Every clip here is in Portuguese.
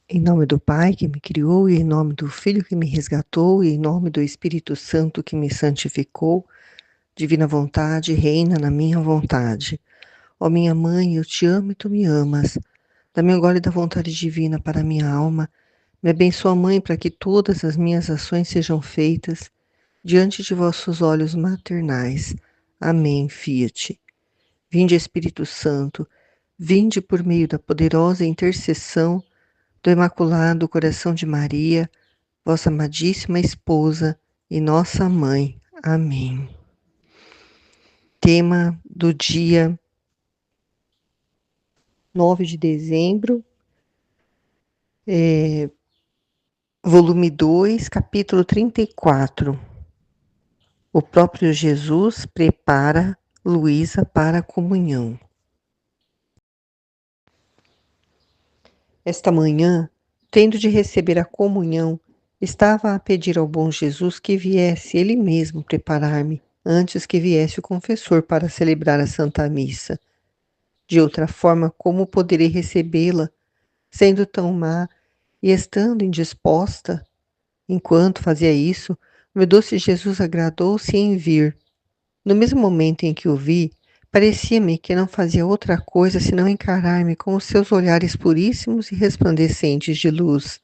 Em nome do Pai que me criou, e em nome do Filho que me resgatou, e em nome do Espírito Santo que me santificou, divina vontade, reina na minha vontade. Ó minha mãe, eu te amo e tu me amas. Dá-me agora da vontade divina para a minha alma. Me abençoa, Mãe, para que todas as minhas ações sejam feitas diante de vossos olhos maternais. Amém, fiat. Vinde, Espírito Santo, vinde por meio da poderosa intercessão do Imaculado Coração de Maria, vossa amadíssima esposa e nossa mãe. Amém. Tema do dia 9 de dezembro, volume 2, capítulo 34. O próprio Jesus prepara Luísa para a comunhão. Esta manhã, tendo de receber a comunhão, estava a pedir ao bom Jesus que viesse ele mesmo preparar-me antes que viesse o confessor para celebrar a Santa Missa. De outra forma, como poderei recebê-la, sendo tão má e estando indisposta? Enquanto fazia isso, meu doce Jesus agradou-se em vir. No mesmo momento em que o vi, parecia-me que não fazia outra coisa senão encarar-me com os seus olhares puríssimos e resplandecentes de luz.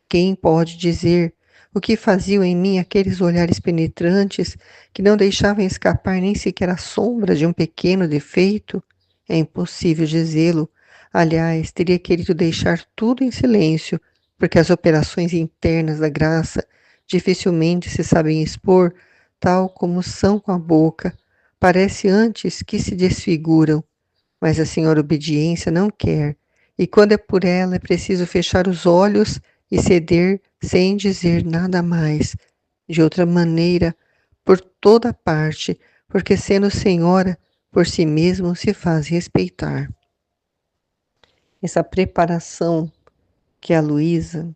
Quem pode dizer o que faziam em mim aqueles olhares penetrantes que não deixavam escapar nem sequer a sombra de um pequeno defeito? É impossível dizê-lo. Aliás, teria querido deixar tudo em silêncio, porque as operações internas da graça dificilmente se sabem expor, tal como são com a boca. Parece antes que se desfiguram, mas a senhora obediência não quer, e quando é por ela é preciso fechar os olhos e ceder sem dizer nada mais. De outra maneira, por toda parte, porque sendo senhora, por si mesmo se faz respeitar. Essa preparação que a Luísa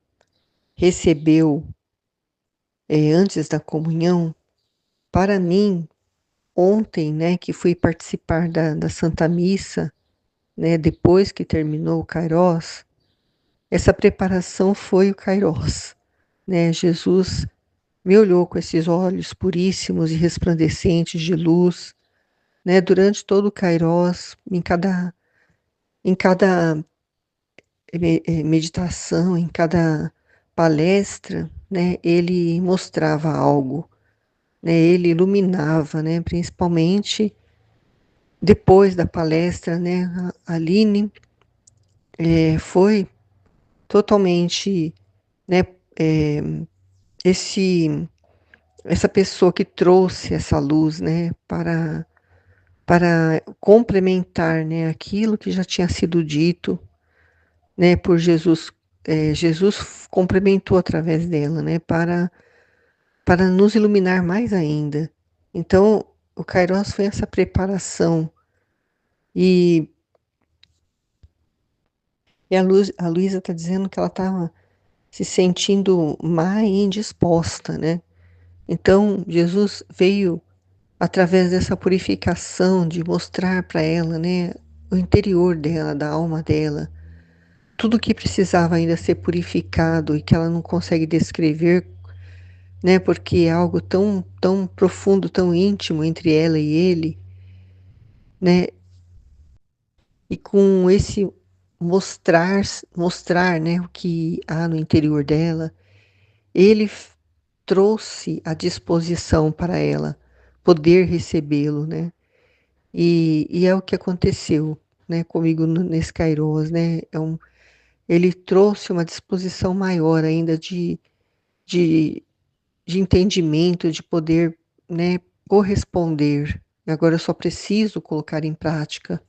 recebeu antes da comunhão, para mim, ontem, né, que fui participar da Santa Missa, né, depois que terminou o Kairós, essa preparação foi o Kairós, né? Jesus me olhou com esses olhos puríssimos e resplandecentes de luz, né? Durante todo o Kairós, em cada meditação, em cada palestra, né? Ele mostrava algo, né? Ele iluminava, né? Principalmente depois da palestra, né? A Aline foi totalmente, né? Esse essa pessoa que trouxe essa luz, né, para complementar, né, aquilo que já tinha sido dito, né, por Jesus. Jesus complementou através dela, né, para nos iluminar mais ainda. Então, o Kairos foi essa preparação e, a Luísa está dizendo que ela estava se sentindo má e indisposta, né? Então, Jesus veio através dessa purificação, de mostrar para ela, né, o interior dela, da alma dela, tudo que precisava ainda ser purificado e que ela não consegue descrever, né, porque é algo tão, tão profundo, tão íntimo entre ela e ele, né, e com esse mostrar, né, o que há no interior dela, ele trouxe a disposição para ela poder recebê-lo, né? E é o que aconteceu, né, comigo nesse Kairos, né? Ele trouxe uma disposição maior ainda de, de entendimento, de poder, né, corresponder. Agora eu só preciso colocar em prática.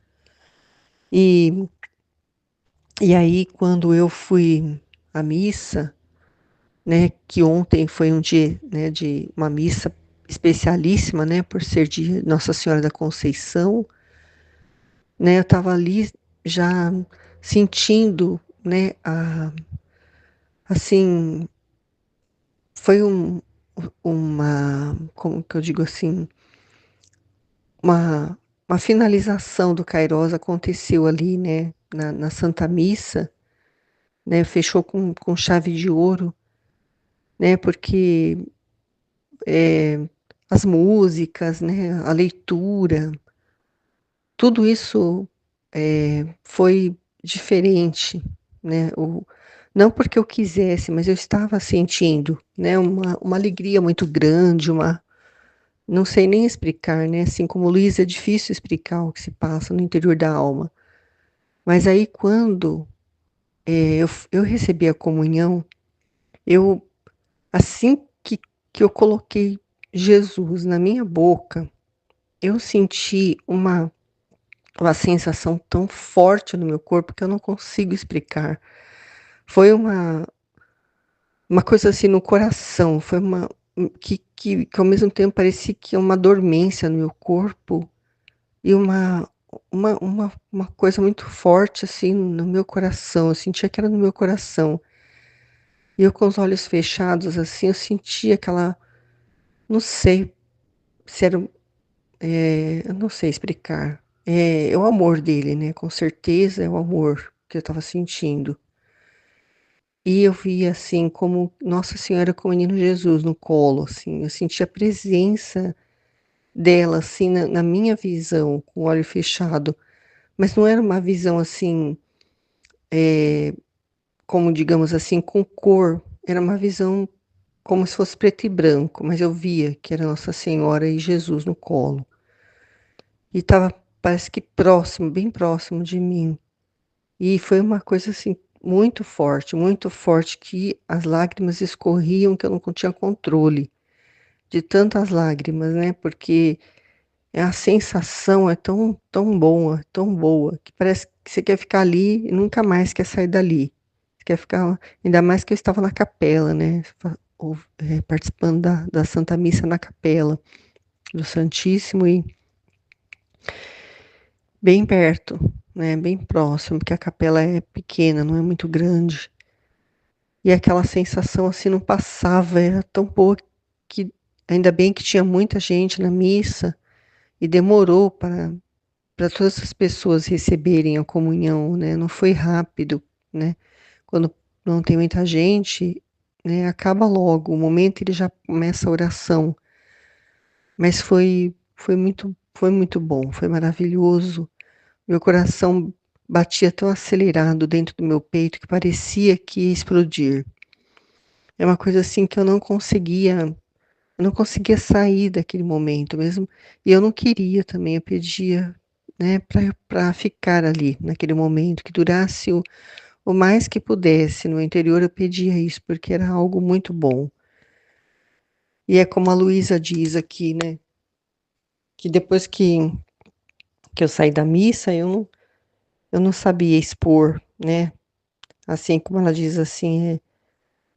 E, e aí, quando eu fui à missa, né, que ontem foi um dia, né, de uma missa especialíssima, né, por ser de Nossa Senhora da Conceição, né, eu estava ali já sentindo, né, assim, foi como que eu digo assim, uma, uma finalização do Kairos aconteceu ali, né, na Santa Missa, né, fechou com chave de ouro, né, porque as músicas, né, a leitura, tudo isso foi diferente, né, não porque eu quisesse, mas eu estava sentindo, né, uma alegria muito grande, não sei nem explicar, né, assim como Luísa, é difícil explicar o que se passa no interior da alma. Mas aí quando eu recebi a comunhão, eu assim que eu coloquei Jesus na minha boca, eu senti uma sensação tão forte no meu corpo que eu não consigo explicar. Foi uma coisa assim no coração, foi que ao mesmo tempo parecia que é uma dormência no meu corpo e uma coisa muito forte assim no meu coração. Eu sentia que era no meu coração. E eu com os olhos fechados, assim, eu sentia aquela, não sei se era, eu não sei explicar. É o amor dele, né? Com certeza é o amor que eu estava sentindo. E eu via assim como Nossa Senhora com o Menino Jesus no colo, assim. Eu sentia a presença dela, assim, na minha visão, com o olho fechado. Mas não era uma visão assim, como digamos assim, com cor. Era uma visão como se fosse preto e branco, mas eu via que era Nossa Senhora e Jesus no colo. E estava, parece que próximo, bem próximo de mim. E foi uma coisa assim muito forte, que as lágrimas escorriam, que eu não tinha controle de tantas lágrimas, né? Porque a sensação é tão boa, que parece que você quer ficar ali e nunca mais quer sair dali. Você quer ficar, ainda mais que eu estava na capela, né? Participando da Santa Missa na capela do Santíssimo e bem perto, né? Bem próximo, porque a capela é pequena, não é muito grande. E aquela sensação assim não passava, era tão boa que ainda bem que tinha muita gente na missa e demorou para todas as pessoas receberem a comunhão, né? Não foi rápido, né? Quando não tem muita gente, né? Acaba logo, o momento ele já começa a oração. Mas foi muito bom, foi maravilhoso. Meu coração batia tão acelerado dentro do meu peito que parecia que ia explodir. É uma coisa assim que eu não conseguia sair daquele momento mesmo, e eu não queria também, eu pedia, né, para ficar ali naquele momento, que durasse o mais que pudesse. No interior eu pedia isso, porque era algo muito bom. E é como a Luísa diz aqui, né, que depois que eu saí da missa, eu não sabia expor, né, assim como ela diz assim,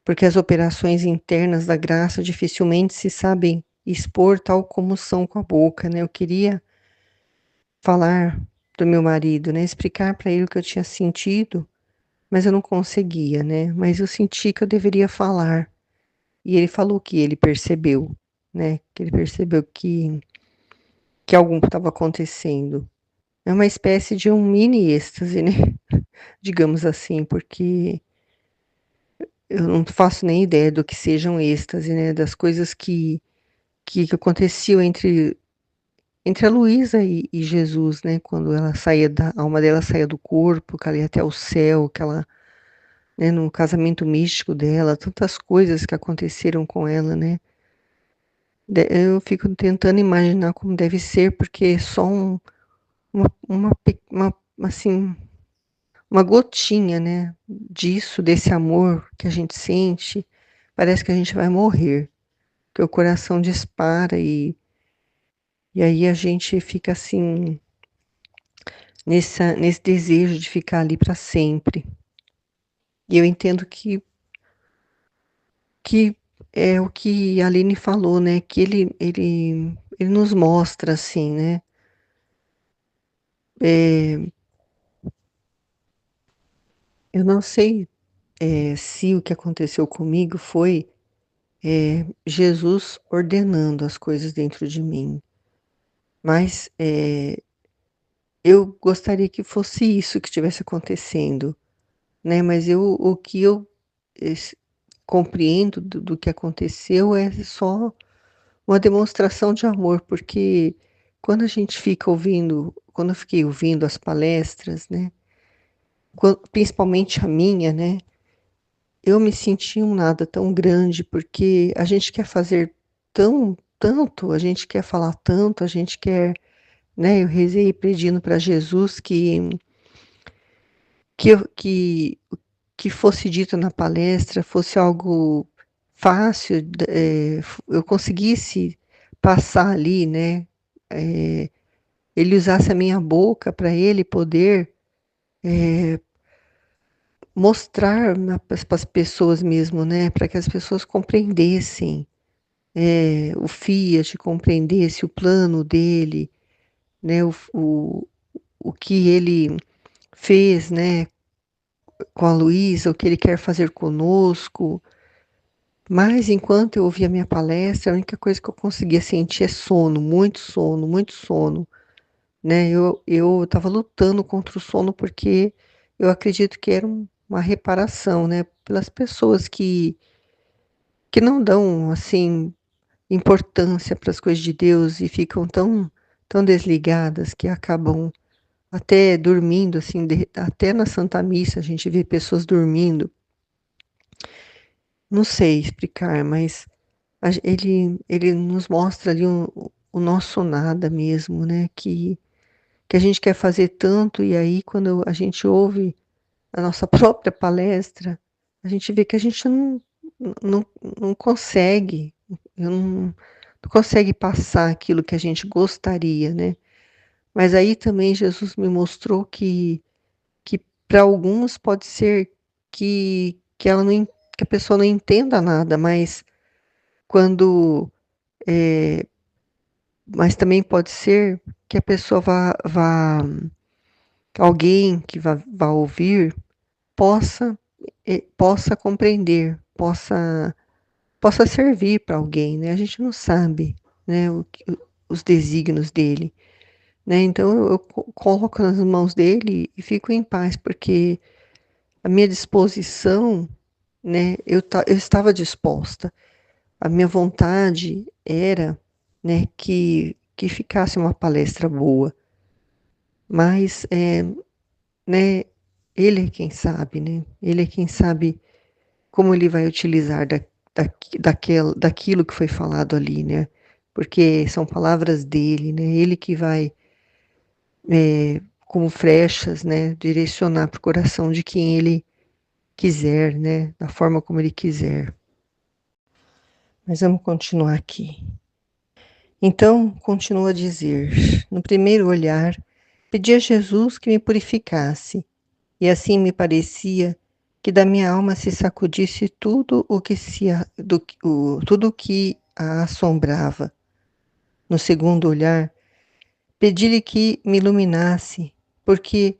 porque as operações internas da graça dificilmente se sabem expor tal como são com a boca, né? Eu queria falar do meu marido, né? Explicar para ele o que eu tinha sentido, mas eu não conseguia, né? Mas eu senti que eu deveria falar. E ele falou que ele percebeu, né? Que ele percebeu que algo estava acontecendo. É uma espécie de um mini êxtase, né? Digamos assim, porque eu não faço nem ideia do que seja um êxtase, né? Das coisas que aconteciam entre a Luísa e Jesus, né? Quando a alma dela saía do corpo, que ela ia até o céu, que ela, né, no casamento místico dela, tantas coisas que aconteceram com ela, né? Eu fico tentando imaginar como deve ser, porque é só assim, uma gotinha, né? Disso, desse amor que a gente sente, parece que a gente vai morrer, que o coração dispara e aí a gente fica assim nesse desejo de ficar ali para sempre. E eu entendo que é o que a Aline falou, né? Que ele nos mostra assim, né? É, eu não sei se o que aconteceu comigo foi Jesus ordenando as coisas dentro de mim, mas eu gostaria que fosse isso que estivesse acontecendo, né? Mas o que eu es- compreendo do que aconteceu é só uma demonstração de amor, porque quando a gente fica ouvindo, quando eu fiquei ouvindo as palestras, né? Principalmente a minha, né? Eu me senti um nada tão grande, porque a gente quer fazer tanto, a gente quer falar tanto, a gente quer, né? Eu rezei pedindo para Jesus que, eu- que que fosse dito na palestra fosse algo fácil, eu conseguisse passar ali, né? eh, Ele usasse a minha boca para ele poder mostrar para as pessoas mesmo, né? Para que as pessoas compreendessem o Fiat, compreendesse o plano dele, né? O que ele fez, né? Com a Luísa, o que ele quer fazer conosco. Mas enquanto eu ouvia a minha palestra, a única coisa que eu conseguia sentir é sono, muito sono, né? Eu estava lutando contra o sono porque eu acredito que era uma reparação, né? Pelas pessoas que não dão, assim, importância para as coisas de Deus e ficam tão desligadas que acabam até dormindo, assim, até na Santa Missa a gente vê pessoas dormindo. Não sei explicar, mas ele nos mostra ali o nosso nada mesmo, né? Que a gente quer fazer tanto e aí quando a gente ouve a nossa própria palestra, a gente vê que a gente não, não consegue, não consegue passar aquilo que a gente gostaria, né? Mas aí também Jesus me mostrou que para alguns pode ser que ela não, que a pessoa não entenda nada, quando é, mas também pode ser que a pessoa alguém que vá ouvir possa, possa compreender, possa servir para alguém, né? A gente não sabe, né, os desígnios dele, né? Então eu coloco nas mãos dele e fico em paz, porque a minha disposição, né, eu estava disposta. A minha vontade era, né, que ficasse uma palestra boa, mas, né, ele é quem sabe, né? Ele é quem sabe como ele vai utilizar daquilo que foi falado ali, né? Porque são palavras dele, né? Ele que vai, como flechas, né, direcionar para o coração de quem ele quiser, né? Da forma como ele quiser. Mas vamos continuar aqui. Então, continua a dizer: no primeiro olhar, pedi a Jesus que me purificasse, e assim me parecia que da minha alma se sacudisse tudo o que tudo o que a assombrava. No segundo olhar, pedi-lhe que me iluminasse, porque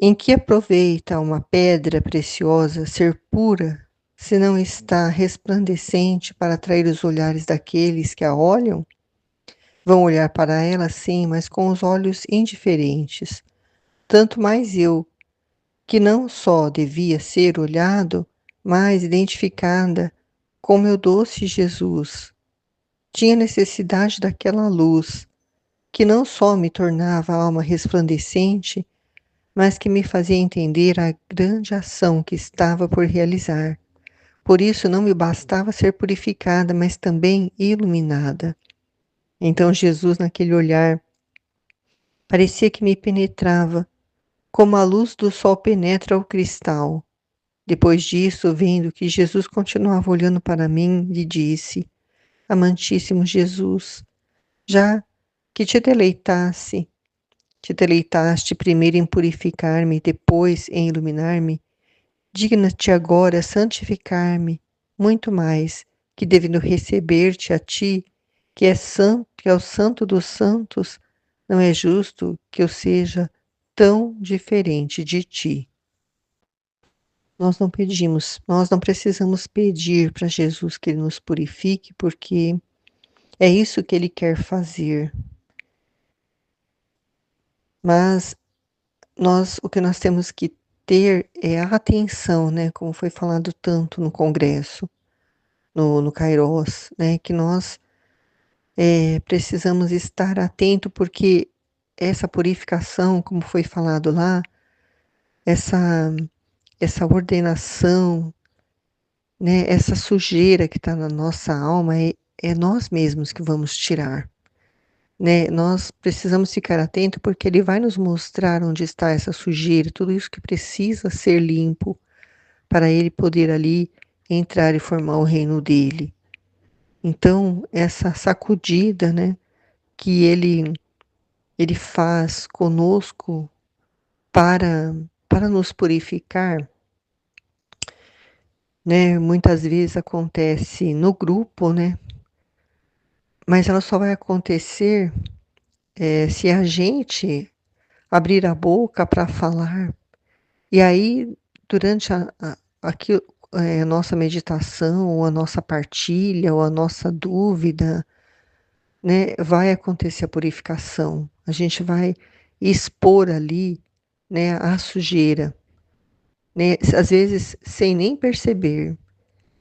em que aproveita uma pedra preciosa ser pura, se não está resplandecente para atrair os olhares daqueles que a olham? Vão olhar para ela, sim, mas com os olhos indiferentes. Tanto mais eu, que não só devia ser olhado, mas identificada com meu doce Jesus. Tinha necessidade daquela luz, que não só me tornava a alma resplandecente, mas que me fazia entender a grande ação que estava por realizar. Por isso não me bastava ser purificada, mas também iluminada. Então Jesus, naquele olhar, parecia que me penetrava, como a luz do sol penetra o cristal. Depois disso, vendo que Jesus continuava olhando para mim, lhe disse: Amantíssimo Jesus, já que te deleitaste primeiro em purificar-me e depois em iluminar-me, digna-te agora santificar-me muito mais, que devendo receber-te a ti, que é santo, que é o santo dos santos, não é justo que eu seja tão diferente de ti. Nós não precisamos pedir para Jesus que ele nos purifique, porque é isso que ele quer fazer. Mas o que nós temos que ter a atenção, né, como foi falado tanto no congresso, no Kairos, né, que nós precisamos estar atento porque essa purificação, como foi falado lá, essa, essa ordenação, né, essa sujeira que está na nossa alma é nós mesmos que vamos tirar. Né? Nós precisamos ficar atento porque ele vai nos mostrar onde está essa sujeira, tudo isso que precisa ser limpo para ele poder ali entrar e formar o reino dele. Então, essa sacudida, né, que ele faz conosco para nos purificar, né? Muitas vezes acontece no grupo, né? Mas ela só vai acontecer se a gente abrir a boca para falar. E aí, durante aqui, a nossa meditação, ou a nossa partilha, ou a nossa dúvida, né, vai acontecer a purificação. A gente vai expor ali, né, a sujeira, né, às vezes sem nem perceber.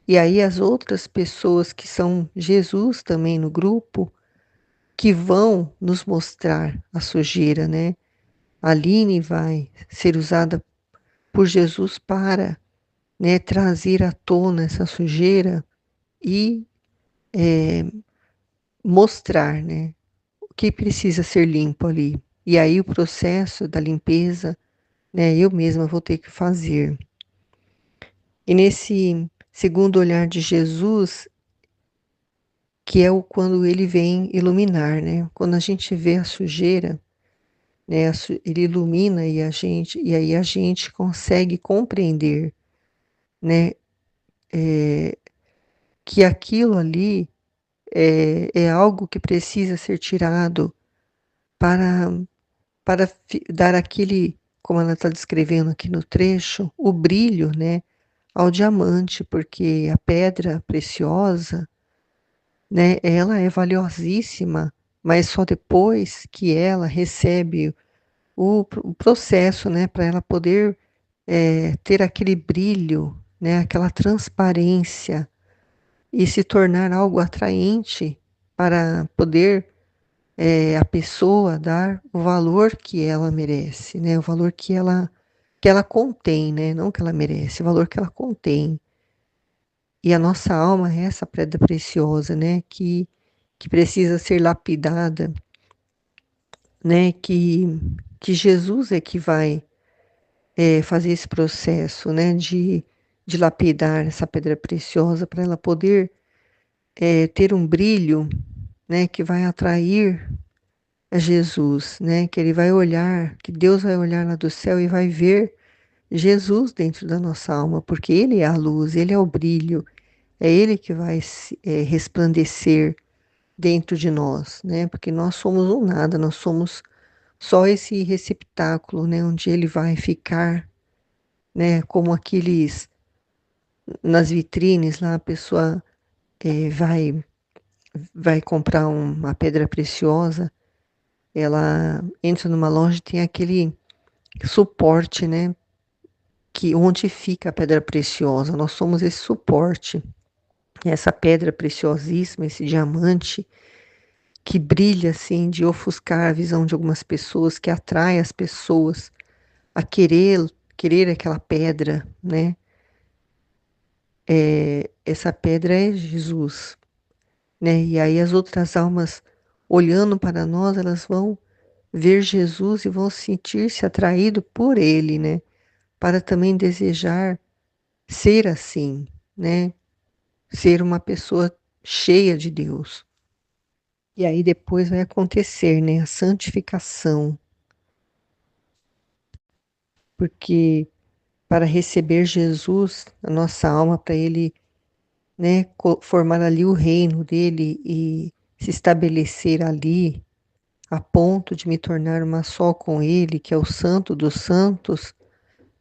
E aí as outras pessoas que são Jesus também no grupo, que vão nos mostrar a sujeira, né? A Aline vai ser usada por Jesus para, né, trazer à tona essa sujeira e mostrar, né, o que precisa ser limpo ali. E aí o processo da limpeza, né, eu mesma vou ter que fazer. E nesse segundo olhar de Jesus, que é o quando ele vem iluminar, né? Quando a gente vê a sujeira, né, ele ilumina e aí a gente consegue compreender, né, que aquilo ali é algo que precisa ser tirado para, para dar aquele, como ela está descrevendo aqui no trecho, o brilho, né, ao diamante, porque a pedra preciosa, né, ela é valiosíssima, mas só depois que ela recebe o processo, né, para ela poder ter aquele brilho, né, aquela transparência e se tornar algo atraente para poder a pessoa dar o valor que ela merece, né? O valor que ela contém, né? Não que ela merece, o valor que ela contém. E a nossa alma é essa pedra preciosa, né? Que precisa ser lapidada, né? Que Jesus é que vai fazer esse processo, né? De lapidar essa pedra preciosa para ela poder ter um brilho, né? Que vai atrair a Jesus, né? Que ele vai olhar, que Deus vai olhar lá do céu e vai ver Jesus dentro da nossa alma, porque Ele é a luz, Ele é o brilho, é Ele que vai resplandecer dentro de nós, né? Porque nós somos um nada, nós somos só esse receptáculo, né? Onde Ele vai ficar, né? Como aqueles nas vitrines lá, a pessoa vai comprar uma pedra preciosa, ela entra numa loja e tem aquele suporte, né? Que onde fica a pedra preciosa, nós somos esse suporte, essa pedra preciosíssima, esse diamante que brilha assim, de ofuscar a visão de algumas pessoas, que atrai as pessoas a querer aquela pedra, né? Essa pedra é Jesus, né? E aí as outras almas olhando para nós, elas vão ver Jesus e vão sentir-se atraído por ele, né? Para também desejar ser assim, né? Ser uma pessoa cheia de Deus. E aí depois vai acontecer, né, a santificação, porque para receber Jesus, a nossa alma, para ele, né, formar ali o reino dele e se estabelecer ali, a ponto de me tornar uma só com ele, que é o santo dos santos,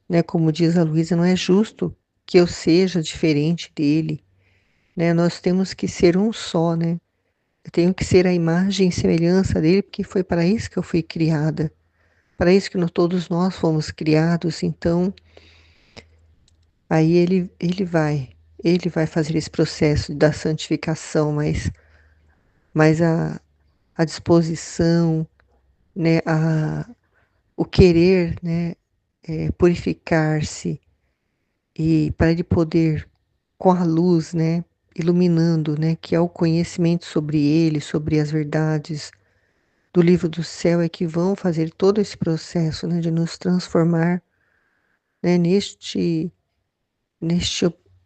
né, como diz a Luísa, não é justo que eu seja diferente dele, né? Nós temos que ser um só, né? Eu tenho que ser a imagem e semelhança dele, porque foi para isso que eu fui criada, para isso que todos nós fomos criados. Então, aí ele vai fazer esse processo da santificação, mas a disposição, né, o querer, né, purificar-se e para ele poder, com a luz, né, iluminando, né, que é o conhecimento sobre ele, sobre as verdades do livro do céu, é que vão fazer todo esse processo, né, de nos transformar, né, neste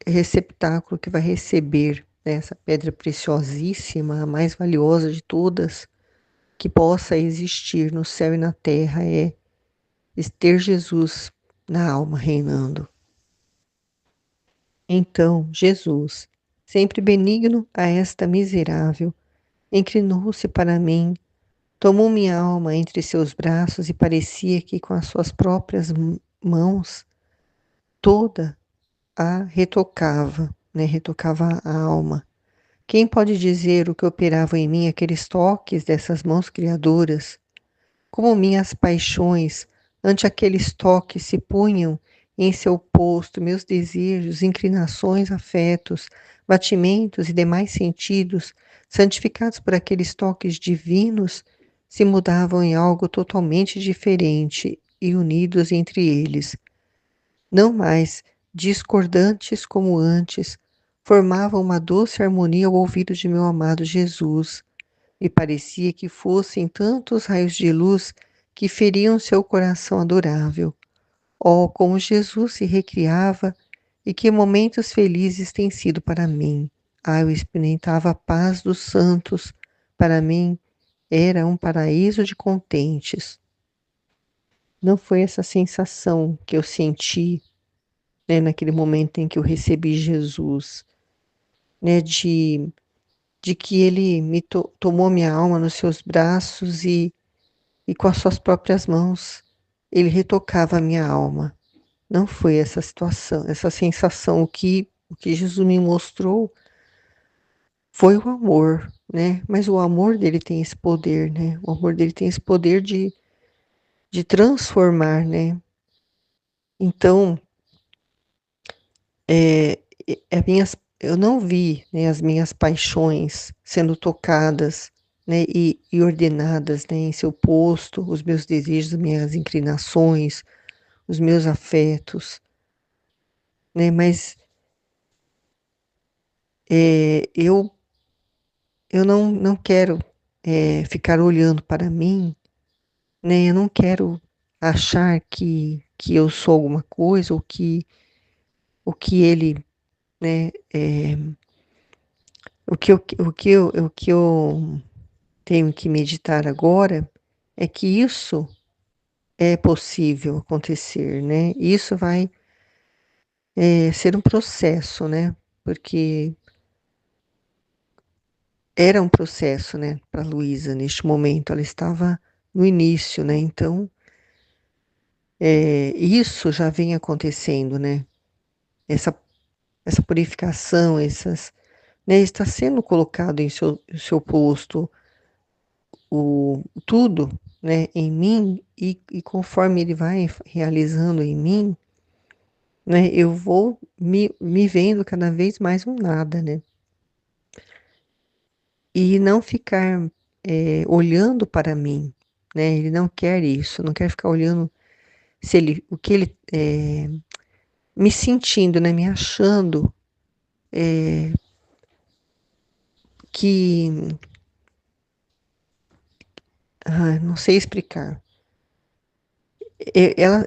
receptáculo que vai receber, né, essa pedra preciosíssima, a mais valiosa de todas, que possa existir no céu e na terra, é ter Jesus na alma reinando. Então, Jesus, sempre benigno a esta miserável, inclinou-se para mim, tomou minha alma entre seus braços e parecia que com as suas próprias mãos toda a retocava, né? Retocava a alma. Quem pode dizer o que operavam em mim aqueles toques dessas mãos criadoras? Como minhas paixões ante aqueles toques se punham em seu posto, meus desejos, inclinações, afetos, batimentos e demais sentidos, santificados por aqueles toques divinos, se mudavam em algo totalmente diferente e unidos entre eles. Não mais discordantes como antes, formavam uma doce harmonia ao ouvido de meu amado Jesus, e parecia que fossem tantos raios de luz que feriam seu coração adorável. Oh, como Jesus se recriava e que momentos felizes têm sido para mim. Ah, eu experimentava a paz dos santos. Para mim era um paraíso de contentes. Não foi essa sensação que eu senti, né, naquele momento em que eu recebi Jesus, né, de que ele tomou minha alma nos seus braços e com as suas próprias mãos ele retocava a minha alma. Não foi essa situação, essa sensação. O que Jesus me mostrou foi o amor, né? Mas o amor dele tem esse poder, né? O amor dele tem esse poder de transformar, né? Então, é, eu não vi, né, as minhas paixões sendo tocadas, né, e ordenadas, né, em seu posto, os meus desejos, as minhas inclinações, os meus afetos, né? Mas eu não quero ficar olhando para mim, né? Eu não quero achar que eu sou alguma coisa ou que o que ele, né? O que eu tenho que meditar agora é que isso é possível acontecer, né? Isso vai ser um processo, né? Porque era um processo, né, para Luísa neste momento. Ela estava no início, né? Então, isso já vem acontecendo, né? Essa, essa purificação, né, está sendo colocado em seu posto tudo, né, em mim e conforme ele vai realizando em mim, né, eu vou me vendo cada vez mais um nada, né? E não ficar olhando para mim, né? Ele não quer isso, não quer ficar olhando se ele, o que ele me sentindo, né, me achando que, não sei explicar.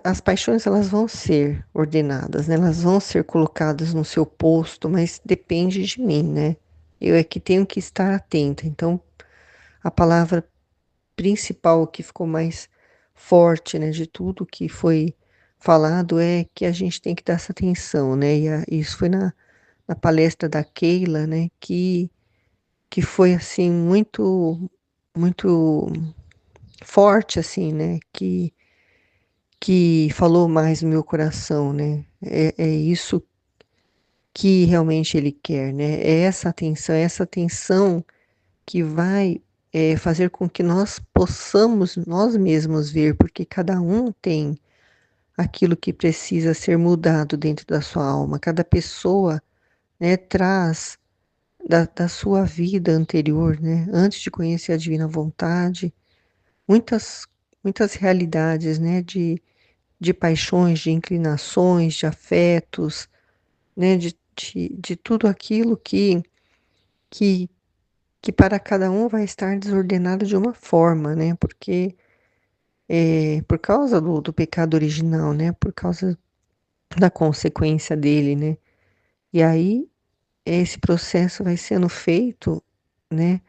As paixões elas vão ser ordenadas, né? Elas vão ser colocadas no seu posto, mas depende de mim, né? Eu é que tenho que estar atenta. Então, a palavra principal que ficou mais forte, né, de tudo que foi falado é que a gente tem que dar essa atenção, né? Isso foi na palestra da Keila, né, que foi assim muito forte, assim, né? Que falou mais no meu coração, né? É isso que realmente ele quer, né? É essa atenção que vai fazer com que nós possamos nós mesmos ver, porque cada um tem aquilo que precisa ser mudado dentro da sua alma. Cada pessoa, né, traz da sua vida anterior, né, antes de conhecer a divina vontade, muitas, muitas realidades, né, de paixões, de inclinações, de afetos, né, de tudo aquilo que, que para cada um vai estar desordenado de uma forma, né, porque por causa do pecado original, né, por causa da consequência dele, né, e aí esse processo vai sendo feito, né,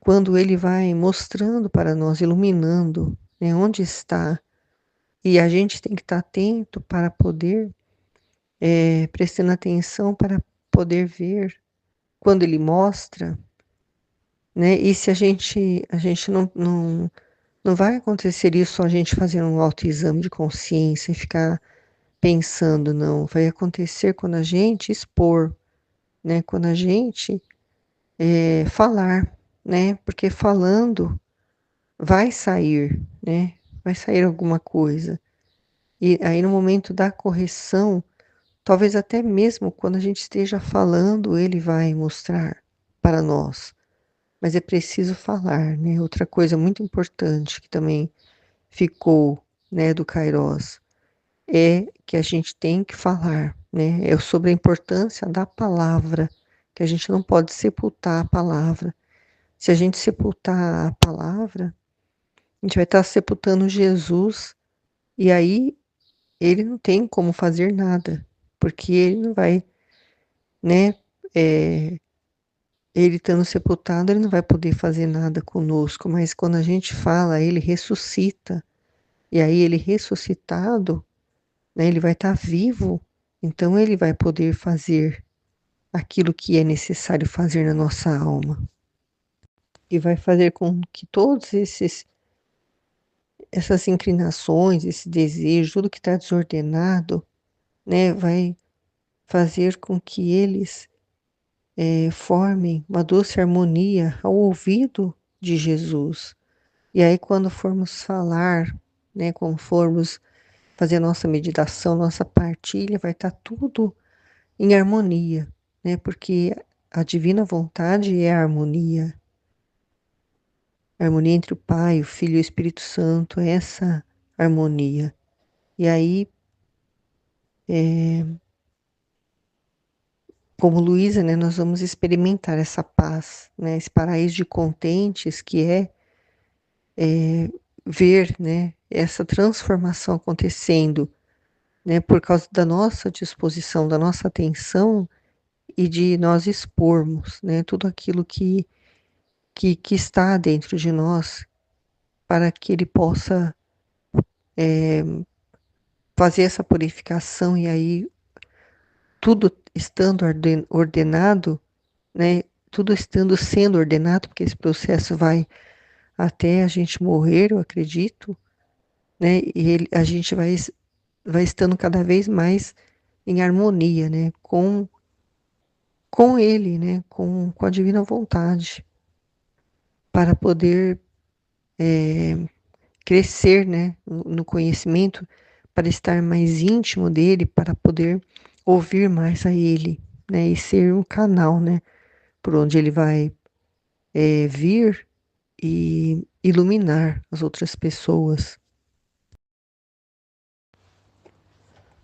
quando ele vai mostrando para nós, iluminando, né, onde está. E a gente tem que estar atento para poder, prestando atenção para poder ver quando ele mostra, né? E se a gente não vai acontecer isso só a gente fazendo um autoexame de consciência e ficar pensando, não. Vai acontecer quando a gente expor, né? Quando a gente falar, né? Porque falando vai sair, né? Vai sair alguma coisa. E aí no momento da correção, talvez até mesmo quando a gente esteja falando, ele vai mostrar para nós. Mas é preciso falar, né? Outra coisa muito importante que também ficou, né, do Kairos, é que a gente tem que falar, né? É sobre a importância da palavra, que a gente não pode sepultar a palavra. Se a gente sepultar a palavra, a gente vai estar sepultando Jesus, e aí ele não tem como fazer nada, porque ele não vai, né? é, Ele estando sepultado, ele não vai poder fazer nada conosco, mas quando a gente fala, ele ressuscita, e aí ele ressuscitado, né, ele vai estar vivo, então ele vai poder fazer aquilo que é necessário fazer na nossa alma. E vai fazer com que todos essas inclinações, esse desejo, tudo que está desordenado, né, vai fazer com que eles formem uma doce harmonia ao ouvido de Jesus. E aí, quando formos falar, né, quando formos fazer nossa meditação, nossa partilha, vai estar tudo em harmonia, né? Porque a divina vontade é a harmonia. A harmonia entre o Pai, o Filho e o Espírito Santo, é essa harmonia. E aí, como Luísa, né, nós vamos experimentar essa paz, né, esse paraíso de contentes que é ver, né, essa transformação acontecendo, né, por causa da nossa disposição, da nossa atenção e de nós expormos, né, tudo aquilo que está dentro de nós para que ele possa fazer essa purificação e aí tudo estando ordenado, né, tudo estando sendo ordenado, porque esse processo vai até a gente morrer, eu acredito, né, e a gente vai estando cada vez mais em harmonia, né, com ele, né, com a divina vontade, para poder crescer, né, no conhecimento, para estar mais íntimo dele, para poder ouvir mais a ele, né, e ser um canal, né, por onde ele vai vir e iluminar as outras pessoas.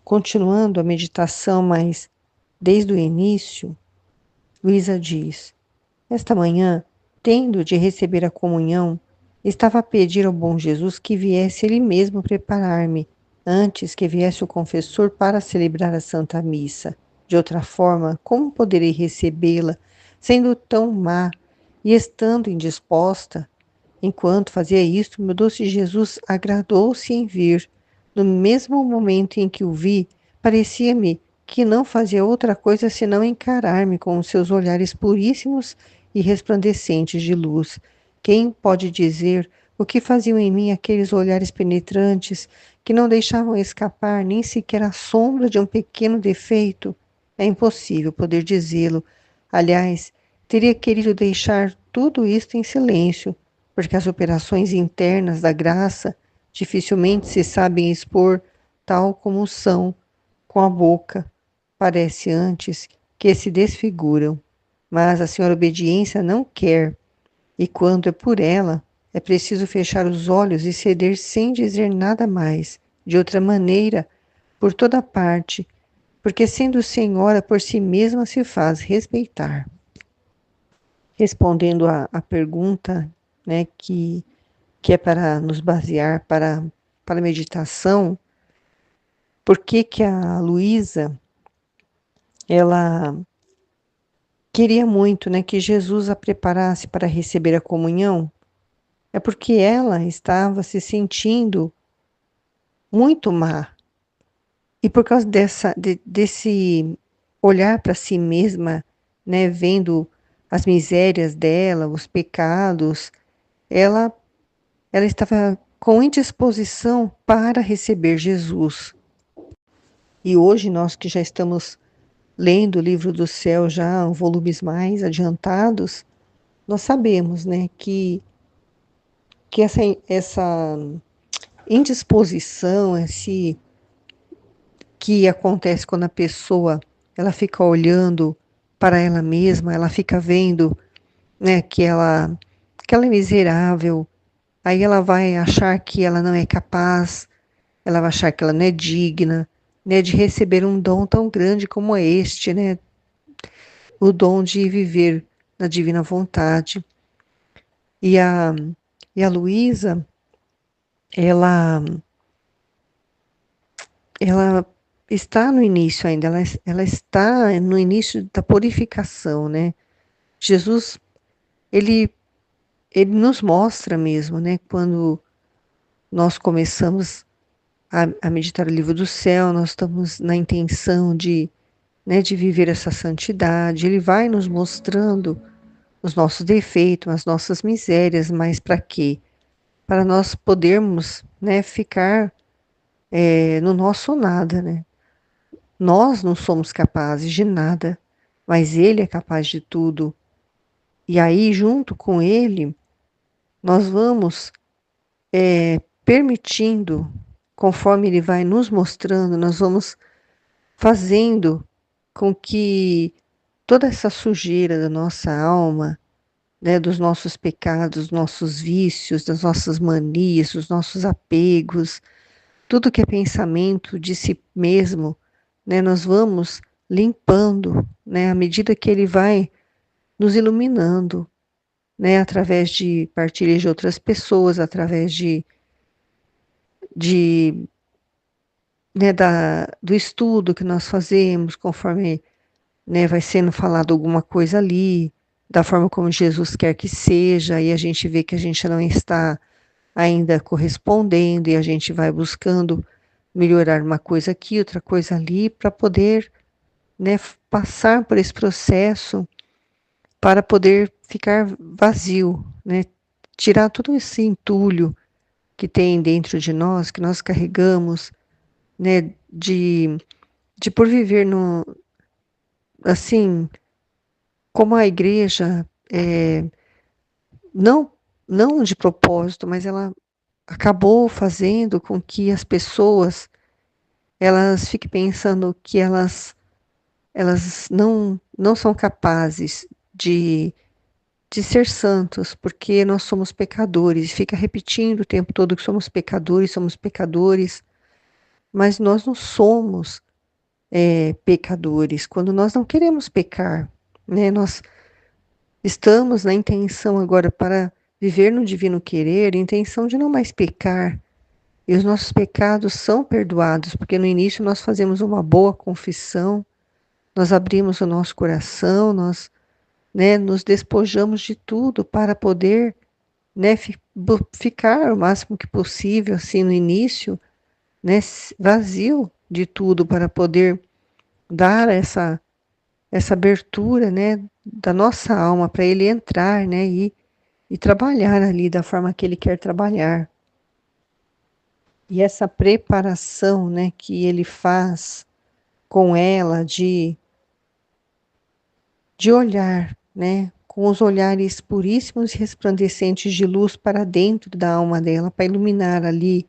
Continuando a meditação, mas desde o início, Luísa diz: esta manhã, tendo de receber a comunhão, estava a pedir ao bom Jesus que viesse ele mesmo preparar-me, antes que viesse o confessor para celebrar a Santa Missa. De outra forma, como poderei recebê-la, sendo tão má e estando indisposta? Enquanto fazia isto, meu doce Jesus agradou-se em vir. No mesmo momento em que o vi, parecia-me que não fazia outra coisa senão encarar-me com os seus olhares puríssimos e resplandecentes de luz. Quem pode dizer o que faziam em mim aqueles olhares penetrantes que não deixavam escapar nem sequer a sombra de um pequeno defeito? É impossível poder dizê-lo. Aliás, teria querido deixar tudo isso em silêncio, porque as operações internas da graça dificilmente se sabem expor tal como são com a boca. Parece antes que se desfiguram, mas a senhora obediência não quer, e quando é por ela, é preciso fechar os olhos e ceder sem dizer nada mais, de outra maneira, por toda parte, porque sendo senhora por si mesma se faz respeitar. Respondendo à pergunta, né, que é para nos basear para a meditação, por que que a Luísa, ela queria muito, né, que Jesus a preparasse para receber a comunhão? É porque ela estava se sentindo muito má. E por causa desse olhar para si mesma, né, vendo as misérias dela, os pecados, ela, ela estava com indisposição para receber Jesus. E hoje nós que já estamos lendo o livro do céu já, volumes mais adiantados, nós sabemos, né, que essa indisposição, esse que acontece quando a pessoa ela fica olhando para ela mesma, ela fica vendo, né, que ela é miserável, aí ela vai achar que ela não é capaz, ela vai achar que ela não é digna, né, de receber um dom tão grande como este, né, o dom de viver na divina vontade. E a e a Luísa, ela ela está no início ainda, ela está no início da purificação, né? Jesus, ele, ele nos mostra mesmo, né? Quando nós começamos a meditar o livro do céu, nós estamos na intenção de, né, de viver essa santidade. Ele vai nos mostrando os nossos defeitos, as nossas misérias, mas para quê? Para nós podermos, né, ficar no nosso nada, né? Nós não somos capazes de nada, mas Ele é capaz de tudo. E aí, junto com Ele, nós vamos permitindo, conforme Ele vai nos mostrando, nós vamos fazendo com que toda essa sujeira da nossa alma, né, dos nossos pecados, dos nossos vícios, das nossas manias, dos nossos apegos, tudo que é pensamento de si mesmo, né, nós vamos limpando, né, à medida que Ele vai nos iluminando, né, através de partilhas de outras pessoas, através de né, do estudo que nós fazemos, conforme, né, vai sendo falado alguma coisa ali, da forma como Jesus quer que seja, e a gente vê que a gente não está ainda correspondendo, e a gente vai buscando melhorar uma coisa aqui, outra coisa ali, para poder, né, passar por esse processo, para poder ficar vazio, né, tirar todo esse entulho que tem dentro de nós, que nós carregamos, né, de por viver no, assim, como a igreja, não, não de propósito, mas ela acabou fazendo com que as pessoas, elas fiquem pensando que elas não são capazes de ser santos, porque nós somos pecadores, fica repetindo o tempo todo que somos pecadores, mas nós não somos pecadores, quando nós não queremos pecar, né? Nós estamos na intenção agora para viver no divino querer, intenção de não mais pecar, e os nossos pecados são perdoados, porque no início nós fazemos uma boa confissão, nós abrimos o nosso coração, nós, né, nos despojamos de tudo para poder, né, ficar o máximo que possível, assim, no início, né, vazio de tudo, para poder dar essa abertura, né, da nossa alma para ele entrar, né, e trabalhar ali da forma que ele quer trabalhar. E essa preparação, né, que ele faz com ela de olhar, né, com os olhares puríssimos e resplandecentes de luz para dentro da alma dela, para iluminar ali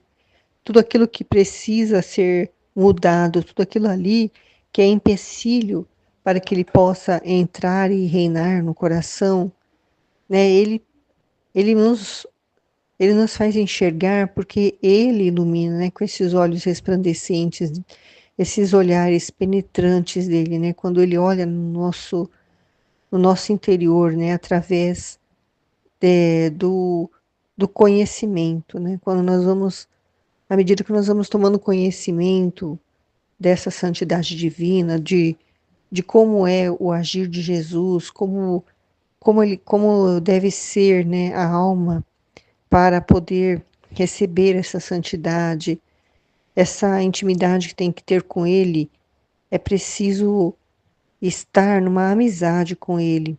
tudo aquilo que precisa ser mudado, tudo aquilo ali que é empecilho para que ele possa entrar e reinar no coração, né? Ele nos, ele nos faz enxergar porque ele ilumina, né? Com esses olhos resplandecentes, esses olhares penetrantes dele, né? Quando ele olha no nosso interior, né? Através do, do conhecimento, né? Quando nós vamos, à medida que nós vamos tomando conhecimento dessa santidade divina, de como é o agir de Jesus, como deve ser, né, a alma para poder receber essa santidade, essa intimidade que tem que ter com Ele, é preciso estar numa amizade com Ele.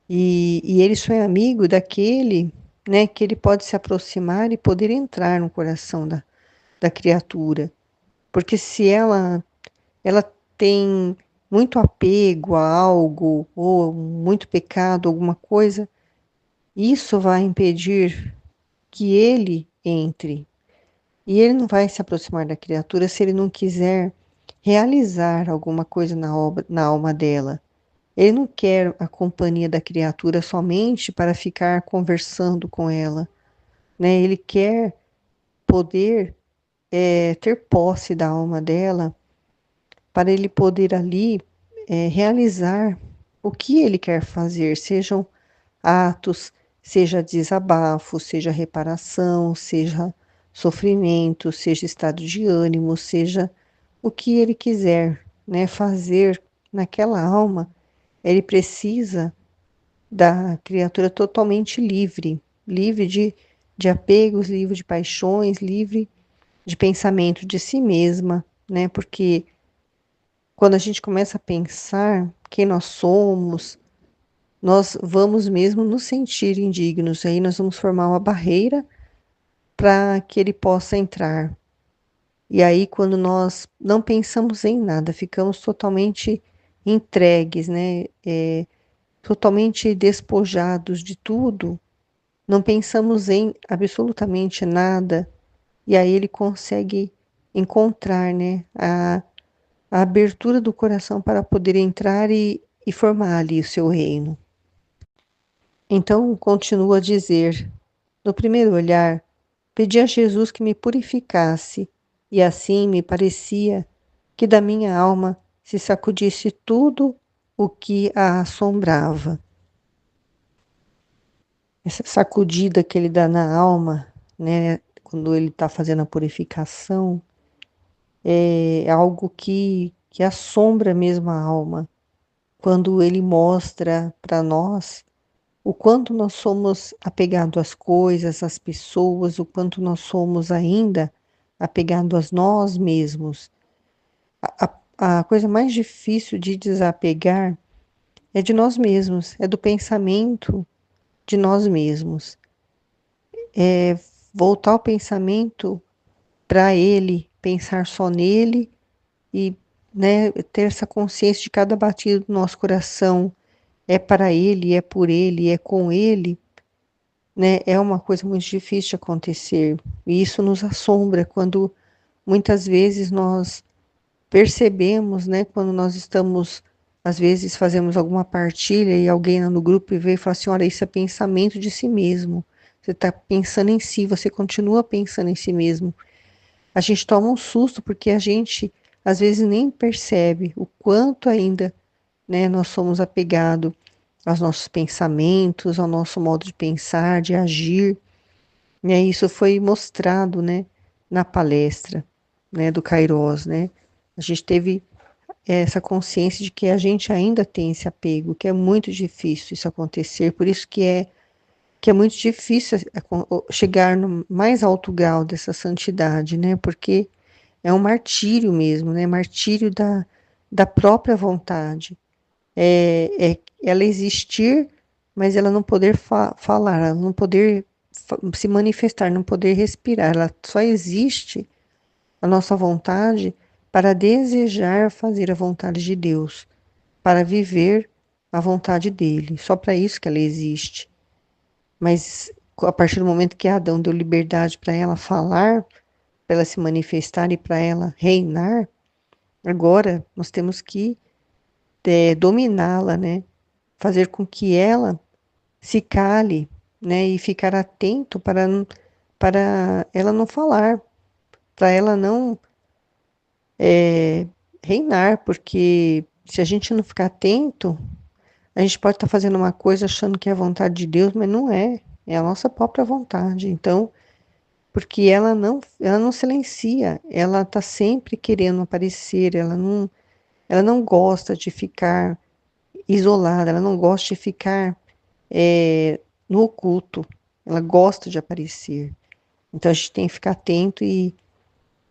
E Ele só é amigo daquele, né, que Ele pode se aproximar e poder entrar no coração da criatura. Porque se ela tem muito apego a algo, ou muito pecado, alguma coisa, isso vai impedir que ele entre. E ele não vai se aproximar da criatura se ele não quiser realizar alguma coisa na alma dela. Ele não quer a companhia da criatura somente para ficar conversando com ela, né? Ele quer poder ter posse da alma dela para ele poder ali realizar o que ele quer fazer, sejam atos, seja desabafo, seja reparação, seja sofrimento, seja estado de ânimo, seja o que ele quiser, né, fazer naquela alma, ele precisa da criatura totalmente livre, livre de apegos, livre de paixões, livre de pensamento de si mesma, né? Porque quando a gente começa a pensar quem nós somos, nós vamos mesmo nos sentir indignos. Aí nós vamos formar uma barreira para que ele possa entrar. E aí, quando nós não pensamos em nada, ficamos totalmente entregues, né? Totalmente despojados de tudo, não pensamos em absolutamente nada, e aí ele consegue encontrar, né, a abertura do coração para poder entrar e formar ali o seu reino. Então, continua a dizer: no primeiro olhar, pedi a Jesus que me purificasse, e assim me parecia que da minha alma se sacudisse tudo o que a assombrava. Essa sacudida que ele dá na alma, né, quando ele está fazendo a purificação, é algo que assombra mesmo a alma. Quando ele mostra para nós o quanto nós somos apegados às coisas, às pessoas, o quanto nós somos ainda apegados a nós mesmos. A coisa mais difícil de desapegar é de nós mesmos, é do pensamento de nós mesmos. É voltar o pensamento para ele, pensar só nele e, né, ter essa consciência de cada batida do nosso coração é para ele, é por ele, é com ele, né? É uma coisa muito difícil de acontecer. E isso nos assombra quando muitas vezes nós percebemos, né, quando nós estamos, às vezes fazemos alguma partilha e alguém lá no grupo vê e fala assim, olha, isso é pensamento de si mesmo. Você está pensando em si, você continua pensando em si mesmo. A gente toma um susto porque a gente, às vezes, nem percebe o quanto ainda, né, nós somos apegados aos nossos pensamentos, ao nosso modo de pensar, de agir, né? Isso foi mostrado, né, na palestra, né, do Kairos, né? A gente teve essa consciência de que a gente ainda tem esse apego, que é muito difícil isso acontecer, por isso que é muito difícil chegar no mais alto grau dessa santidade, né? Porque é um martírio mesmo, né? Martírio da própria vontade. Ela existir, mas ela não poder falar, ela não poder se manifestar, não poder respirar. Ela só existe, a nossa vontade, para desejar fazer a vontade de Deus, para viver a vontade dele. Só para isso que ela existe. Mas a partir do momento que Adão deu liberdade para ela falar, para ela se manifestar e para ela reinar, agora nós temos que dominá-la, né? Fazer com que ela se cale, né? E ficar atento para ela não falar, para ela não reinar, porque se a gente não ficar atento, a gente pode estar fazendo uma coisa achando que é a vontade de Deus, mas não é. É a nossa própria vontade. Então, porque ela não silencia, ela está sempre querendo aparecer, ela não gosta de ficar isolada, ela não gosta de ficar no oculto, ela gosta de aparecer. Então a gente tem que ficar atento e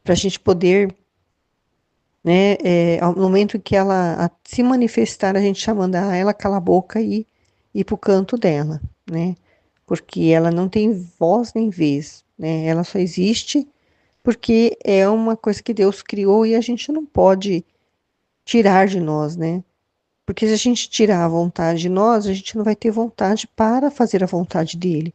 para a gente poder, né, ao momento que ela se manifestar, a gente chamando ela cala a boca e ir para o canto dela, né? Porque ela não tem voz nem vez, né? Ela só existe porque é uma coisa que Deus criou e a gente não pode tirar de nós, né? Porque se a gente tirar a vontade de nós, a gente não vai ter vontade para fazer a vontade dele.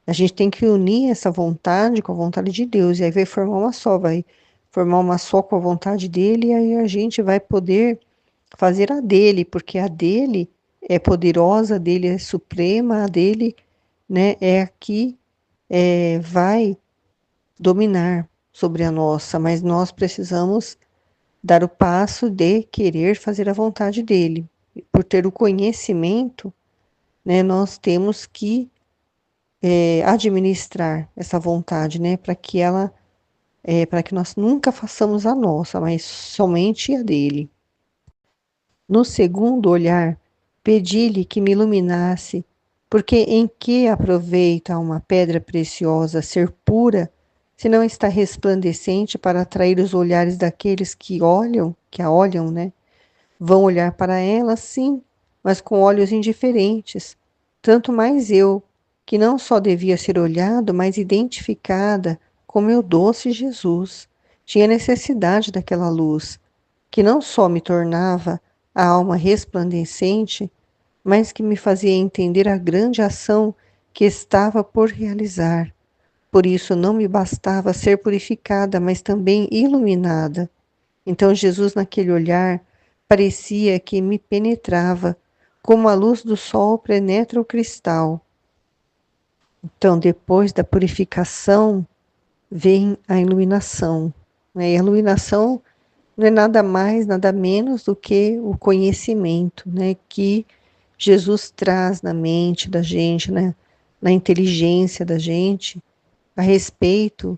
A gente tem que unir essa vontade com a vontade de Deus, e aí vai formar uma só, vai formar uma só com a vontade dele, e aí a gente vai poder fazer a dele, porque a dele é poderosa, a dele é suprema, a dele, né, é a que vai dominar sobre a nossa, mas nós precisamos dar o passo de querer fazer a vontade dele. Por ter o conhecimento, né, nós temos que administrar essa vontade, né, para que nós nunca façamos a nossa, mas somente a dele. No segundo olhar, pedi-lhe que me iluminasse, porque em que aproveita uma pedra preciosa ser pura, se não está resplandecente para atrair os olhares daqueles que a olham, né? Vão olhar para ela, sim, mas com olhos indiferentes. Tanto mais eu, que não só devia ser olhado, mas identificada com meu doce Jesus. Tinha necessidade daquela luz, que não só me tornava a alma resplandecente, mas que me fazia entender a grande ação que estava por realizar. Por isso não me bastava ser purificada, mas também iluminada. Então Jesus, naquele olhar, parecia que me penetrava, como a luz do sol penetra o cristal. Então, depois da purificação, vem a iluminação, né? E a iluminação não é nada mais, nada menos do que o conhecimento, né? Que Jesus traz na mente da gente, né? Na inteligência da gente, a respeito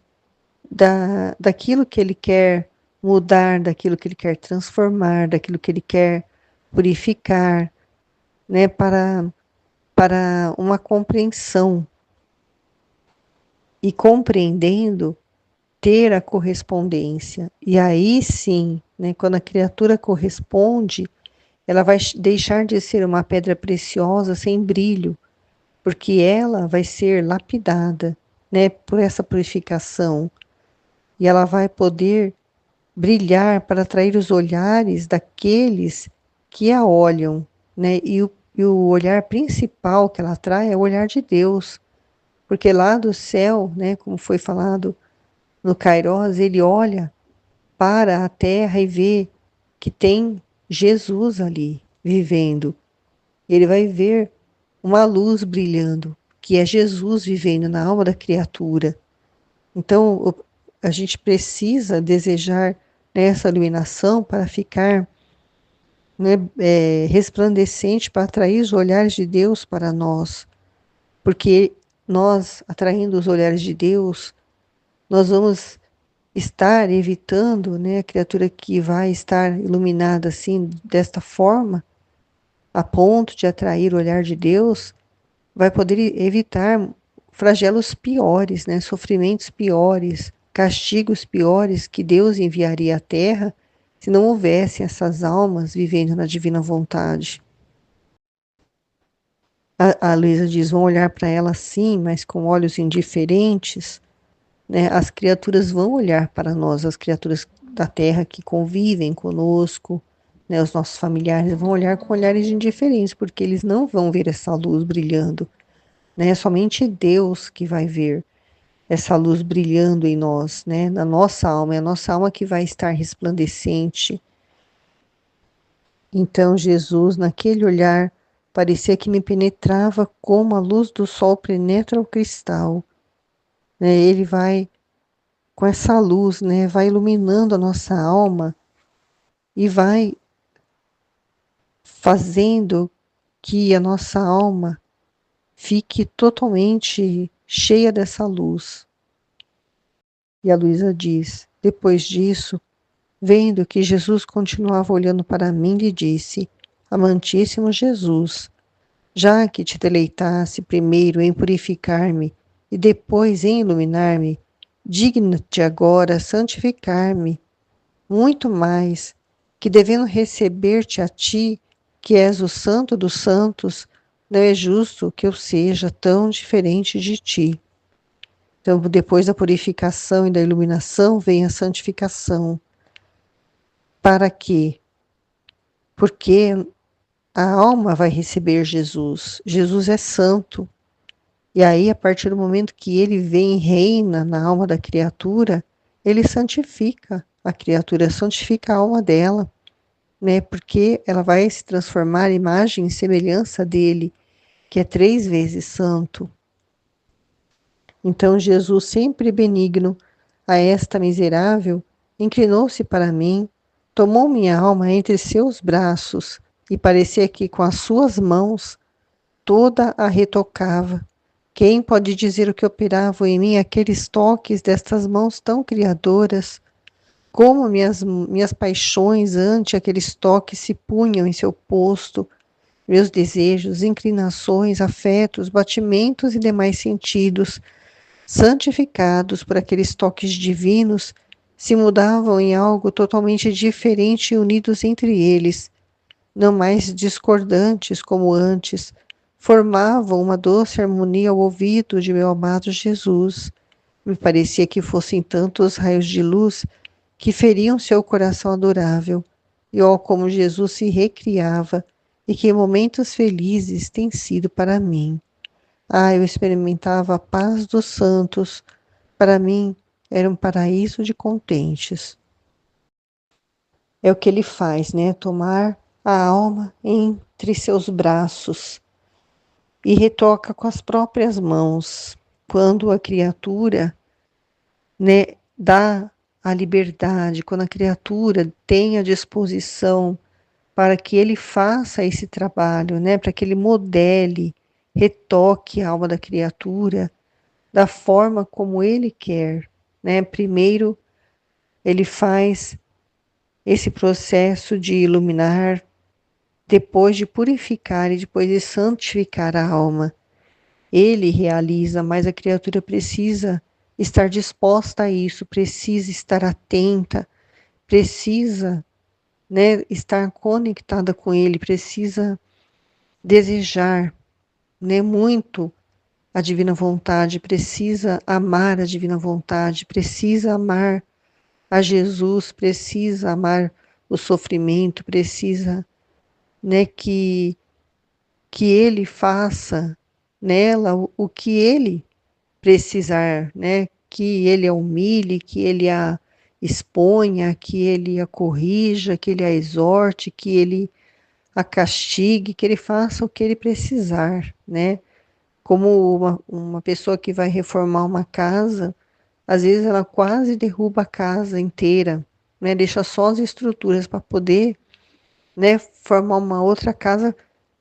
daquilo que ele quer mudar, daquilo que ele quer transformar, daquilo que ele quer purificar, né, para uma compreensão. E compreendendo, ter a correspondência. E aí sim, né, quando a criatura corresponde, ela vai deixar de ser uma pedra preciosa sem brilho, porque ela vai ser lapidada, né, por essa purificação. E ela vai poder brilhar para atrair os olhares daqueles que a olham, né? E o olhar principal que ela atrai é o olhar de Deus, porque lá do céu, né, como foi falado no Kairos, ele olha para a terra e vê que tem Jesus ali vivendo. Ele vai ver uma luz brilhando, que é Jesus vivendo na alma da criatura. Então, a gente precisa desejar essa iluminação para ficar, né, resplandecente, para atrair os olhares de Deus para nós. Porque nós, atraindo os olhares de Deus, nós vamos estar evitando, né, a criatura que vai estar iluminada assim, desta forma, a ponto de atrair o olhar de Deus, vai poder evitar flagelos piores, né, sofrimentos piores, castigos piores que Deus enviaria à Terra se não houvessem essas almas vivendo na divina vontade. A Luísa diz, vão olhar para ela sim, mas com olhos indiferentes, né? As criaturas vão olhar para nós, as criaturas da Terra que convivem conosco, né? Os nossos familiares vão olhar com olhares indiferentes, porque eles não vão ver essa luz brilhando, né? Somente Deus que vai ver essa luz brilhando em nós, né? Na nossa alma, é a nossa alma que vai estar resplandecente. Então Jesus, naquele olhar, parecia que me penetrava como a luz do sol penetra o cristal, né? Ele vai com essa luz, né? Vai iluminando a nossa alma e vai fazendo que a nossa alma fique totalmente cheia dessa luz. E a Luísa diz: depois disso, vendo que Jesus continuava olhando para mim, lhe disse: Amantíssimo Jesus, já que te deleitasse primeiro em purificar-me e depois em iluminar-me, digna-te agora santificar-me muito mais, que devendo receber-te a ti, que és o santo dos santos, não é justo que eu seja tão diferente de ti. Então, depois da purificação e da iluminação, vem a santificação. Para quê? Porque a alma vai receber Jesus. Jesus é santo. E aí, a partir do momento que ele vem e reina na alma da criatura, ele santifica a criatura, santifica a alma dela, né? Porque ela vai se transformar em imagem e semelhança dele, que é 3 vezes santo. Então Jesus, sempre benigno a esta miserável, inclinou-se para mim, tomou minha alma entre seus braços e parecia que com as suas mãos toda a retocava. Quem pode dizer o que operavam em mim aqueles toques destas mãos tão criadoras? Como minhas paixões ante aqueles toques se punham em seu posto, meus desejos, inclinações, afetos, batimentos e demais sentidos, santificados por aqueles toques divinos, se mudavam em algo totalmente diferente e unidos entre eles, não mais discordantes como antes, formavam uma doce harmonia ao ouvido de meu amado Jesus. Me parecia que fossem tantos raios de luz que feriam seu coração adorável, e ó como Jesus se recriava, e que momentos felizes têm sido para mim. Ah, eu experimentava a paz dos santos, para mim era um paraíso de contentes. É o que ele faz, né? Tomar a alma entre seus braços e retoca com as próprias mãos. Quando a criatura, né, dá a liberdade, quando a criatura tem a disposição para que ele faça esse trabalho, né, para que ele modele, retoque a alma da criatura da forma como ele quer, né? Primeiro ele faz esse processo de iluminar, depois de purificar e depois de santificar a alma. Ele realiza, mas a criatura precisa estar disposta a isso, precisa estar atenta, precisa, né, estar conectada com ele, precisa desejar, né, muito a divina vontade, precisa amar a divina vontade, precisa amar a Jesus, precisa amar o sofrimento, precisa, né, que ele faça nela o que ele precisar, né, que ele a humilhe, que ele a exponha, que ele a corrija, que ele a exorte, que ele a castigue, que ele faça o que ele precisar, né? Como uma pessoa que vai reformar uma casa, às vezes ela quase derruba a casa inteira, né? Deixa só as estruturas para poder, né, formar uma outra casa,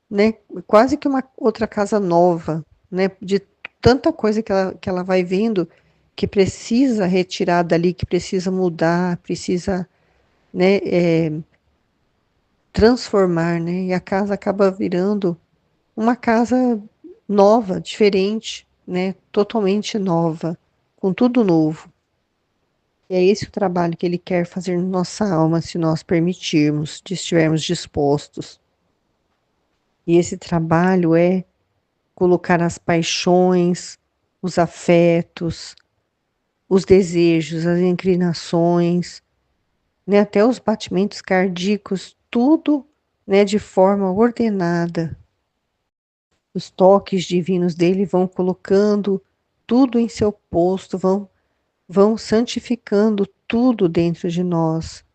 né? Quase que uma outra casa nova, né? De tanta coisa que ela vai vendo que precisa retirar dali, que precisa mudar, precisa, né, transformar, né? E a casa acaba virando uma casa nova, diferente, né? Totalmente nova, com tudo novo. E é esse o trabalho que ele quer fazer na nossa alma, se nós permitirmos, se estivermos dispostos. E esse trabalho é colocar as paixões, os afetos, os desejos, as inclinações, né? Até os batimentos cardíacos tudo, né, de forma ordenada. Os toques divinos dele vão colocando tudo em seu posto, vão santificando tudo dentro de nós.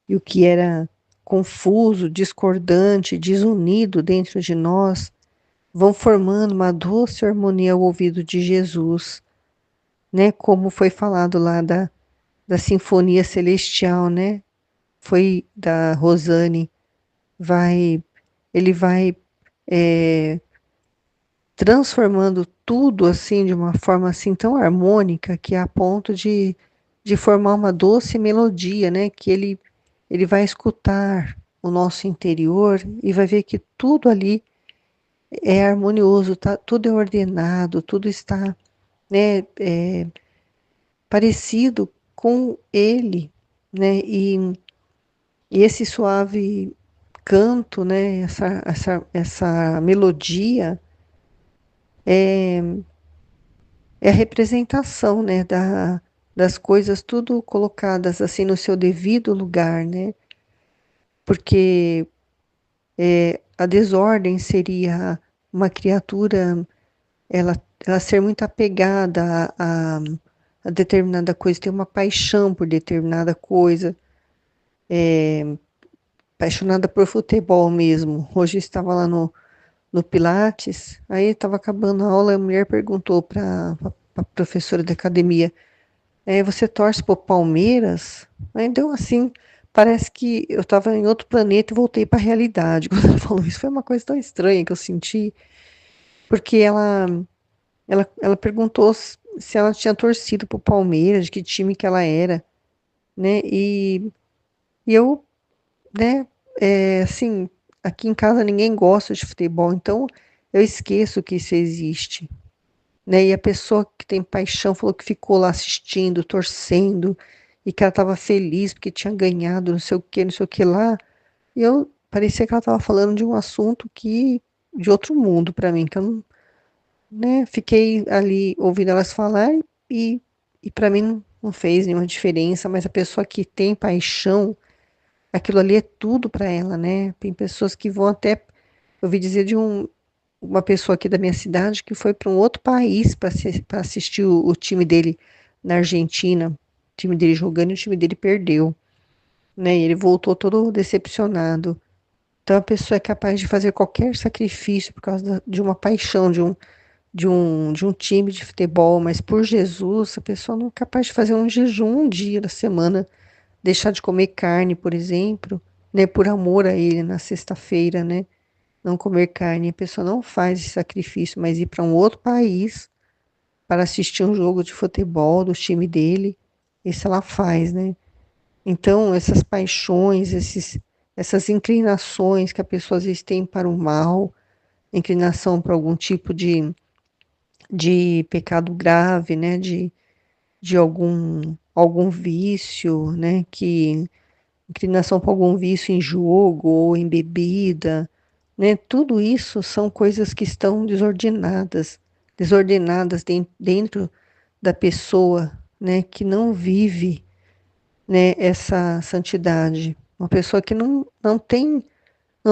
E o que era confuso, discordante, desunido dentro de nós, vão formando uma doce harmonia ao ouvido de Jesus, né? Como foi falado lá da Sinfonia Celestial, né? Foi da Rosane, vai, ele vai transformando tudo assim de uma forma assim tão harmônica que é a ponto de formar uma doce melodia, né? Que ele vai escutar o nosso interior e vai ver que tudo ali é harmonioso, tá, tudo é ordenado, tudo está, né, parecido com ele, né? E esse suave canto, né? Essa melodia é a representação, né, das coisas tudo colocadas assim no seu devido lugar, né? Porque a desordem seria uma criatura, ela ser muito apegada a determinada coisa, ter uma paixão por determinada coisa, apaixonada por futebol mesmo. Hoje eu estava lá no Pilates, aí estava acabando a aula, a mulher perguntou para a professora da academia: você torce pro Palmeiras? Aí deu assim, parece que eu estava em outro planeta e voltei para a realidade. Quando ela falou isso, foi uma coisa tão estranha que eu senti, porque ela perguntou se ela tinha torcido pro Palmeiras, de que time que ela era, né? E eu, né, assim, aqui em casa ninguém gosta de futebol, então eu esqueço que isso existe, né? E a pessoa que tem paixão falou que ficou lá assistindo, torcendo, e que ela estava feliz porque tinha ganhado, não sei o que, não sei o que lá. E eu parecia que ela estava falando de um assunto que de outro mundo para mim, que eu não, né? Fiquei ali ouvindo elas falar e para mim não fez nenhuma diferença, mas a pessoa que tem paixão, aquilo ali é tudo para ela, né? Tem pessoas que vão até, eu ouvi dizer de uma pessoa aqui da minha cidade que foi para um outro país para assistir o time dele na Argentina, o time dele jogando e o time dele perdeu, né? E ele voltou todo decepcionado. Então a pessoa é capaz de fazer qualquer sacrifício por causa de uma paixão, de um time de futebol, mas por Jesus, a pessoa não é capaz de fazer um jejum um dia da semana, deixar de comer carne, por exemplo, né? Por amor a ele na sexta-feira, né? Não comer carne, a pessoa não faz esse sacrifício, mas ir para um outro país para assistir um jogo de futebol do time dele, isso ela faz, né? Então, essas paixões, essas inclinações que a pessoa às vezes tem para o mal, inclinação para algum tipo de pecado grave, né? De algum vício, né? Que inclinação para algum vício em jogo ou em bebida, né? Tudo isso são coisas que estão desordenadas dentro da pessoa, né? Que não vive, né? Essa santidade. Uma pessoa que não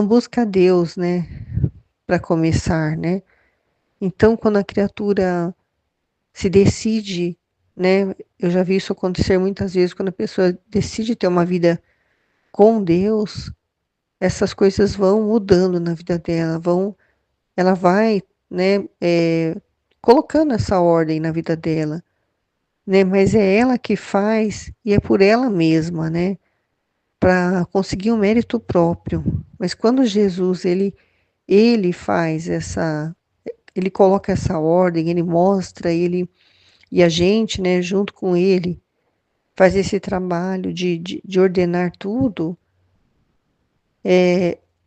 busca Deus, né? Para começar, né? Então, quando a criatura se decide, né? Eu já vi isso acontecer muitas vezes quando a pessoa decide ter uma vida com Deus, essas coisas vão mudando na vida dela, ela vai, né, colocando essa ordem na vida dela, né, mas é ela que faz e é por ela mesma, né, para conseguir um mérito próprio. Mas quando Jesus, ele faz ele coloca essa ordem, ele mostra, e a gente, né, junto com ele, faz esse trabalho de ordenar tudo,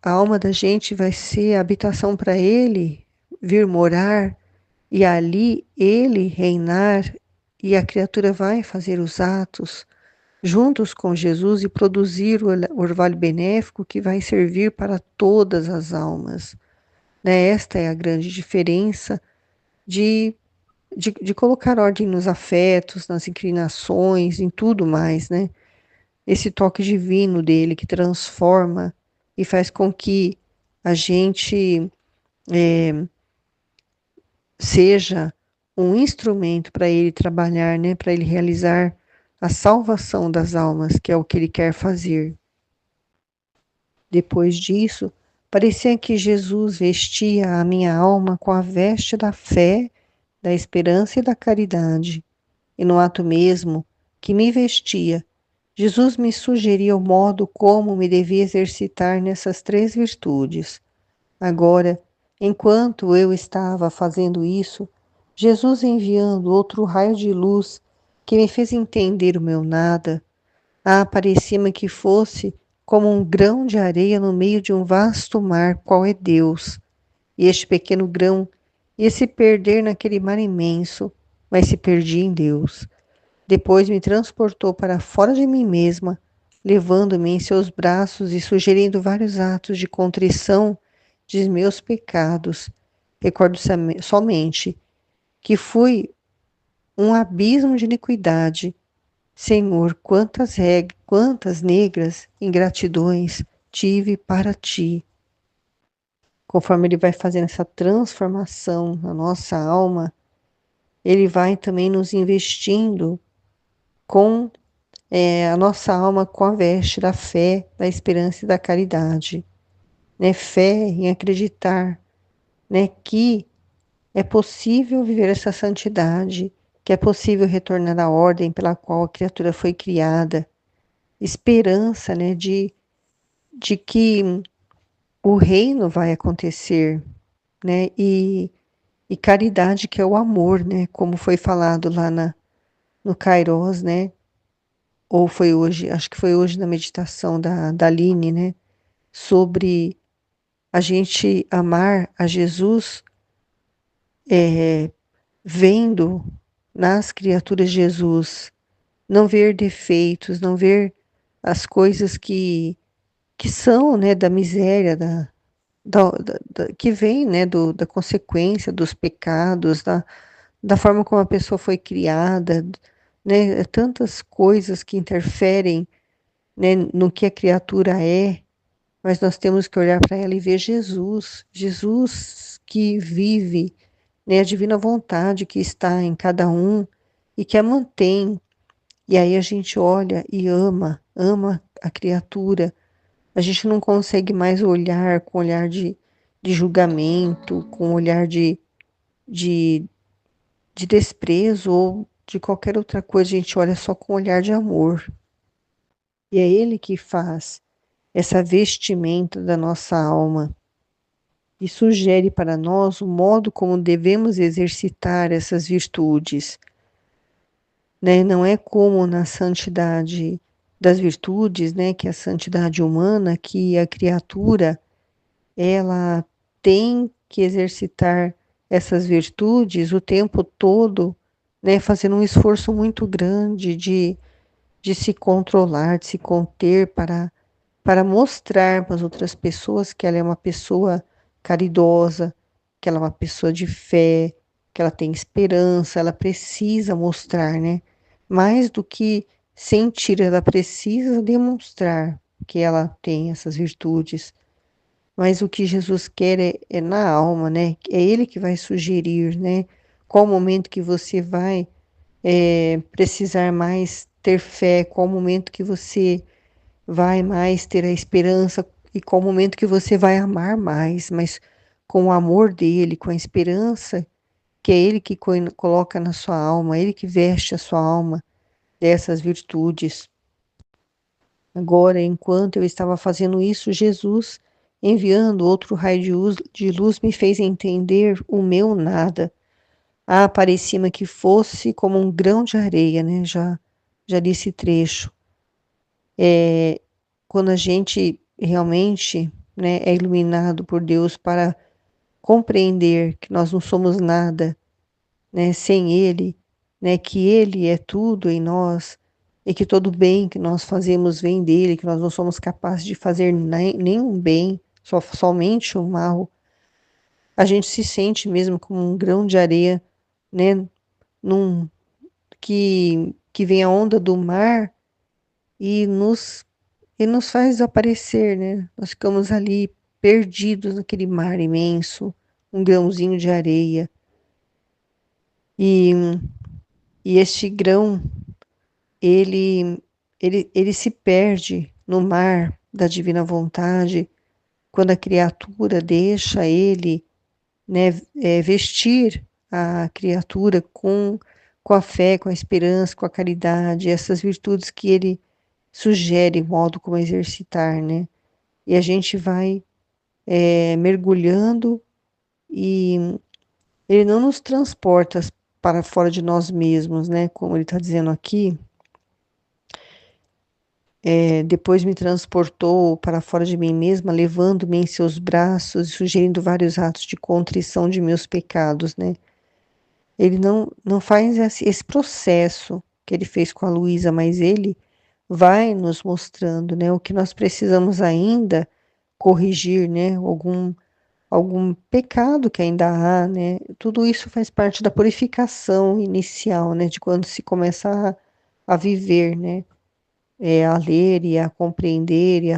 a alma da gente vai ser a habitação para ele vir morar e ali ele reinar e a criatura vai fazer os atos juntos com Jesus e produzir o orvalho benéfico que vai servir para todas as almas. Né? Esta é a grande diferença de, de colocar ordem nos afetos, nas inclinações, em tudo mais, né? esse toque divino dele que transforma e faz com que a gente seja um instrumento para ele trabalhar, né, para ele realizar a salvação das almas, que é o que ele quer fazer. Depois disso, parecia que Jesus vestia a minha alma com a veste da fé, da esperança e da caridade. E no ato mesmo que me vestia, Jesus me sugeria o modo como me devia exercitar nessas três virtudes. Agora, enquanto eu estava fazendo isso, Jesus enviando outro raio de luz que me fez entender o meu nada, parecia-me que fosse como um grão de areia no meio de um vasto mar, qual é Deus. E este pequeno grão ia se perder naquele mar imenso, mas se perdia em Deus. Depois me transportou para fora de mim mesma, levando-me em seus braços e sugerindo vários atos de contrição de meus pecados. Recordo somente que fui um abismo de iniquidade. Senhor, quantas negras ingratidões tive para ti. Conforme ele vai fazendo essa transformação na nossa alma, ele vai também nos investindo com a nossa alma com a veste da fé, da esperança e da caridade. Né? Fé em acreditar, né, que é possível viver essa santidade, que é possível retornar à ordem pela qual a criatura foi criada. Esperança, né, de que o reino vai acontecer, né, e caridade, que é o amor, né, como foi falado lá no Kairos, né, ou foi hoje, acho que foi hoje na meditação da Aline, né, sobre a gente amar a Jesus vendo nas criaturas Jesus, não ver defeitos, não ver as coisas que são, né, da miséria, que vem, né, da consequência dos pecados, da forma como a pessoa foi criada, né, tantas coisas que interferem, né, no que a criatura é, mas nós temos que olhar para ela e ver Jesus, Jesus que vive, né, a divina vontade que está em cada um e que a mantém. E aí a gente olha e ama a criatura. A gente não consegue mais olhar com olhar de julgamento, com olhar de, de desprezo ou de qualquer outra coisa. A gente olha só com olhar de amor. E é Ele que faz essa vestimenta da nossa alma e sugere para nós o modo como devemos exercitar essas virtudes, né? Não é como na santidade das virtudes, né, que é a santidade humana, que a criatura ela tem que exercitar essas virtudes o tempo todo, né, fazendo um esforço muito grande de se controlar, de se conter para mostrar para as outras pessoas que ela é uma pessoa caridosa, que ela é uma pessoa de fé, que ela tem esperança, ela precisa mostrar, né? Mais do que sentir, ela precisa demonstrar que ela tem essas virtudes. Mas o que Jesus quer é na alma, né? É Ele que vai sugerir, né? Qual o momento que você vai precisar mais ter fé, qual o momento que você vai mais ter a esperança e qual o momento que você vai amar mais, mas com o amor dele, com a esperança que é ele que coloca na sua alma, ele que veste a sua alma dessas virtudes. Agora, enquanto eu estava fazendo isso, Jesus, enviando outro raio de luz, me fez entender o meu nada. Parecia-me que fosse como um grão de areia, né? Já li esse trecho. Quando a gente realmente, né, é iluminado por Deus para compreender que nós não somos nada, né, sem Ele, né, que Ele é tudo em nós e que todo bem que nós fazemos vem dele, que nós não somos capazes de fazer nenhum bem, somente o mal, a gente se sente mesmo como um grão de areia, né, num, que vem a onda do mar e nos faz desaparecer, né? Nós ficamos ali perdidos naquele mar imenso, um grãozinho de areia. E, e este grão, ele, ele se perde no mar da divina vontade quando a criatura deixa ele, né, vestir a criatura com a fé, com a esperança, com a caridade, essas virtudes que ele sugere, o modo como exercitar, né? E a gente vai mergulhando e ele não nos transporta para fora de nós mesmos, né? Como ele está dizendo aqui, depois me transportou para fora de mim mesma, levando-me em seus braços e sugerindo vários atos de contrição de meus pecados, né? Ele não faz esse processo que ele fez com a Luísa, mas ele vai nos mostrando, né, o que nós precisamos ainda corrigir, né, algum pecado que ainda há, né? Tudo isso faz parte da purificação inicial, né, de quando se começa a viver, né, a ler e a compreender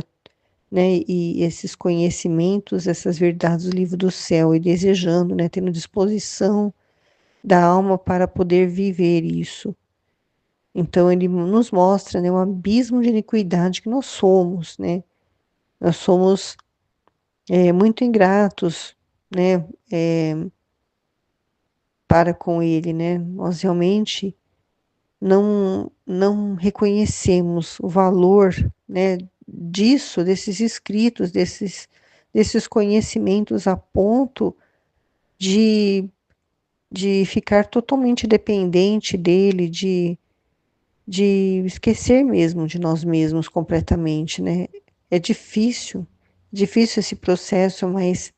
né, e esses conhecimentos, essas verdades do livro do céu e desejando, né, tendo disposição da alma para poder viver isso. Então ele nos mostra, né, o abismo de iniquidade que nós somos, né? Nós somos muito ingratos, né, para com ele, né? Nós realmente não reconhecemos o valor, né, disso, desses escritos, desses conhecimentos a ponto de, de ficar totalmente dependente dele, de esquecer mesmo de nós mesmos completamente, né? É difícil esse processo, mas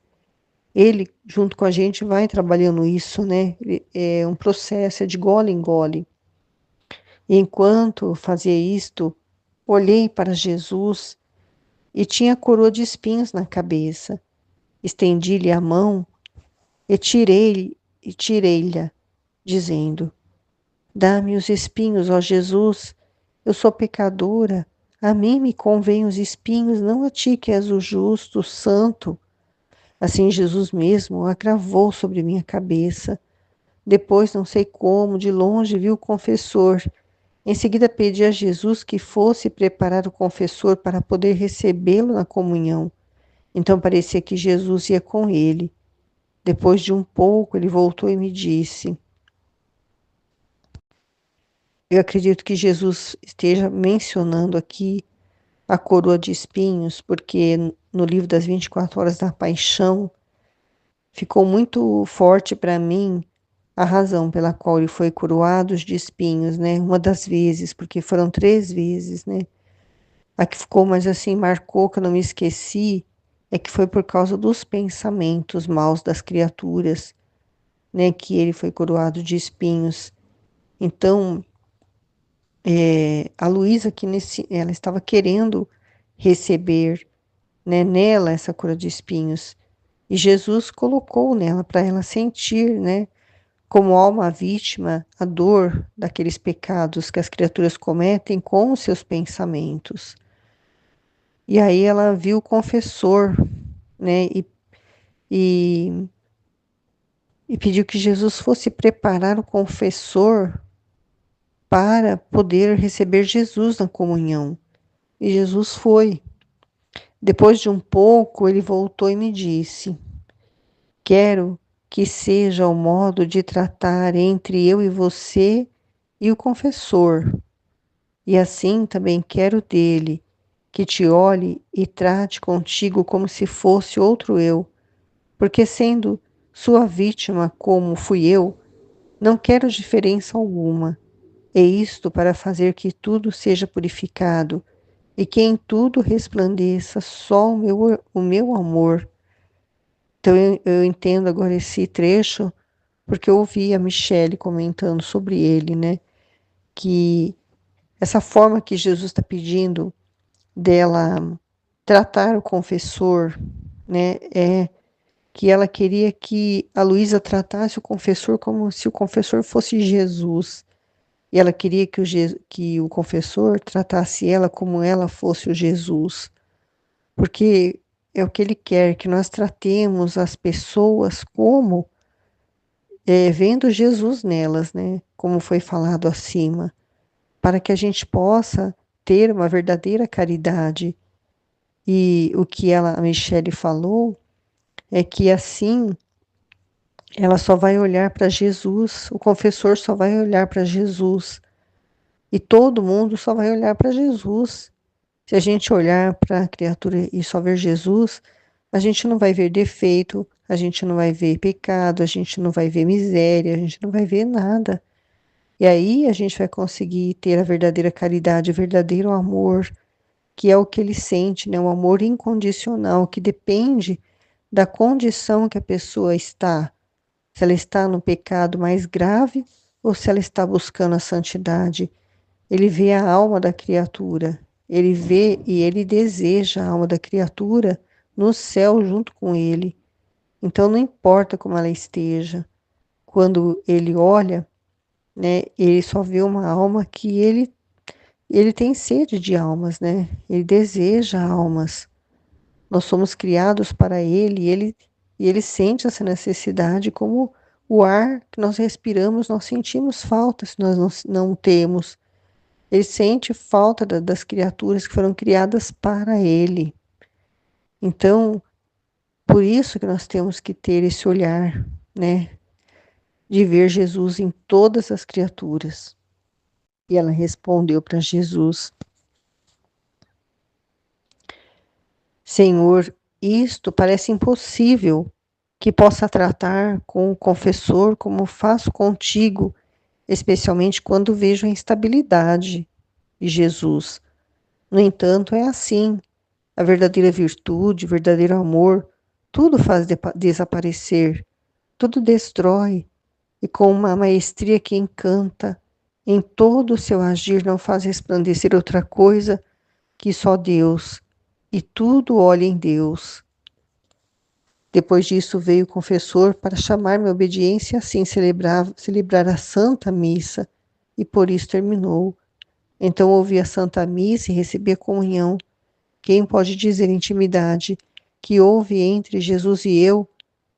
ele, junto com a gente, vai trabalhando isso, né? É um processo, é de gole em gole. E enquanto fazia isto, olhei para Jesus e tinha a coroa de espinhos na cabeça. Estendi-lhe a mão e tirei-lhe, dizendo: Dá-me os espinhos, ó Jesus, eu sou pecadora. A mim me convêm os espinhos, não a ti que és o justo, o santo. Assim Jesus mesmo agravou sobre minha cabeça. Depois, não sei como, de longe vi o confessor. Em seguida pedi a Jesus que fosse preparar o confessor para poder recebê-lo na comunhão. Então parecia que Jesus ia com ele. Depois de um pouco, ele voltou e me disse: Eu acredito que Jesus esteja mencionando aqui a coroa de espinhos, porque no livro das 24 horas da paixão ficou muito forte para mim a razão pela qual ele foi coroado de espinhos, né? Uma das vezes, porque foram 3 vezes, né? A que ficou mais assim, marcou, que eu não me esqueci, é que foi por causa dos pensamentos maus das criaturas, né? Que ele foi coroado de espinhos. Então, a Luísa aqui ela estava querendo receber, né, nela essa coroa de espinhos. E Jesus colocou nela para ela sentir, né, como alma vítima, a dor daqueles pecados que as criaturas cometem com os seus pensamentos. E aí ela viu o confessor, né, e, e pediu que Jesus fosse preparar o confessor para poder receber Jesus na comunhão. E Jesus foi. Depois de um pouco, ele voltou e me disse: Quero que seja o modo de tratar entre eu e você e o confessor. E assim também quero dele, que te olhe e trate contigo como se fosse outro eu, porque sendo sua vítima como fui eu, não quero diferença alguma. É isto para fazer que tudo seja purificado e que em tudo resplandeça só o meu amor. Então eu entendo agora esse trecho porque eu ouvi a Michele comentando sobre ele, né? Que essa forma que Jesus está pedindo dela tratar o confessor, né? É que ela queria que a Luísa tratasse o confessor como se o confessor fosse Jesus, E ela queria que o confessor tratasse ela como ela fosse o Jesus, porque é o que ele quer, que nós tratemos as pessoas como vendo Jesus nelas, né? Como foi falado acima, para que a gente possa ter uma verdadeira caridade. E o que a Michele falou é que assim ela só vai olhar para Jesus, o confessor só vai olhar para Jesus e todo mundo só vai olhar para Jesus. Se a gente olhar para a criatura e só ver Jesus, a gente não vai ver defeito, a gente não vai ver pecado, a gente não vai ver miséria, a gente não vai ver nada. E aí a gente vai conseguir ter a verdadeira caridade, o verdadeiro amor, que é o que ele sente, né? Um amor incondicional, que depende da condição que a pessoa está. Se ela está no pecado mais grave ou se ela está buscando a santidade. Ele vê a alma da criatura, ele vê e ele deseja a alma da criatura no céu junto com ele. Então não importa como ela esteja, quando ele olha, né, ele só vê uma alma que ele tem sede de almas, né? Ele deseja almas. Nós somos criados para ele e ele sente essa necessidade como o ar que nós respiramos, nós sentimos falta se nós não temos. Ele sente falta das criaturas que foram criadas para ele. Então, por isso que nós temos que ter esse olhar, né, de ver Jesus em todas as criaturas. E ela respondeu para Jesus: Senhor, isto parece impossível que possa tratar com o confessor como faço contigo, especialmente quando vejo a instabilidade de Jesus. No entanto, é assim. A verdadeira virtude, o verdadeiro amor, tudo faz desaparecer, tudo destrói, e com uma maestria que encanta, em todo o seu agir não faz resplandecer outra coisa que só Deus, e tudo olha em Deus. Depois disso veio o confessor para chamar-me à obediência e assim celebrar a Santa Missa, e por isso terminou. Então ouvi a Santa Missa e recebi a comunhão. Quem pode dizer intimidade que houve entre Jesus e eu?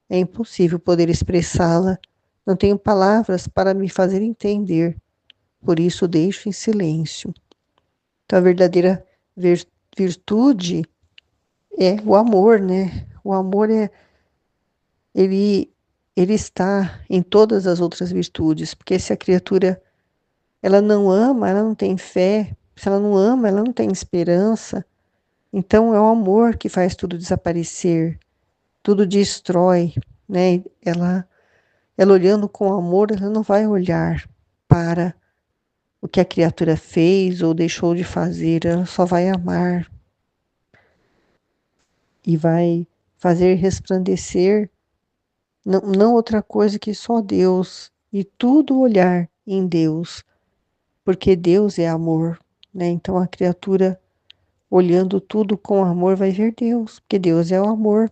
É impossível poder expressá-la. Não tenho palavras para me fazer entender. Por isso deixo em silêncio. Então, a verdadeira virtude é o amor, né? O amor ele, ele está em todas as outras virtudes, porque se a criatura ela não ama, ela não tem fé. Se ela não ama, ela não tem esperança. Então, é o amor que faz tudo desaparecer. Tudo destrói, né? Ela olhando com amor, ela não vai olhar para o que a criatura fez ou deixou de fazer, ela só vai amar e vai fazer resplandecer não outra coisa que só Deus e tudo olhar em Deus, porque Deus é amor, né? Então a criatura olhando tudo com amor vai ver Deus, porque Deus é o amor.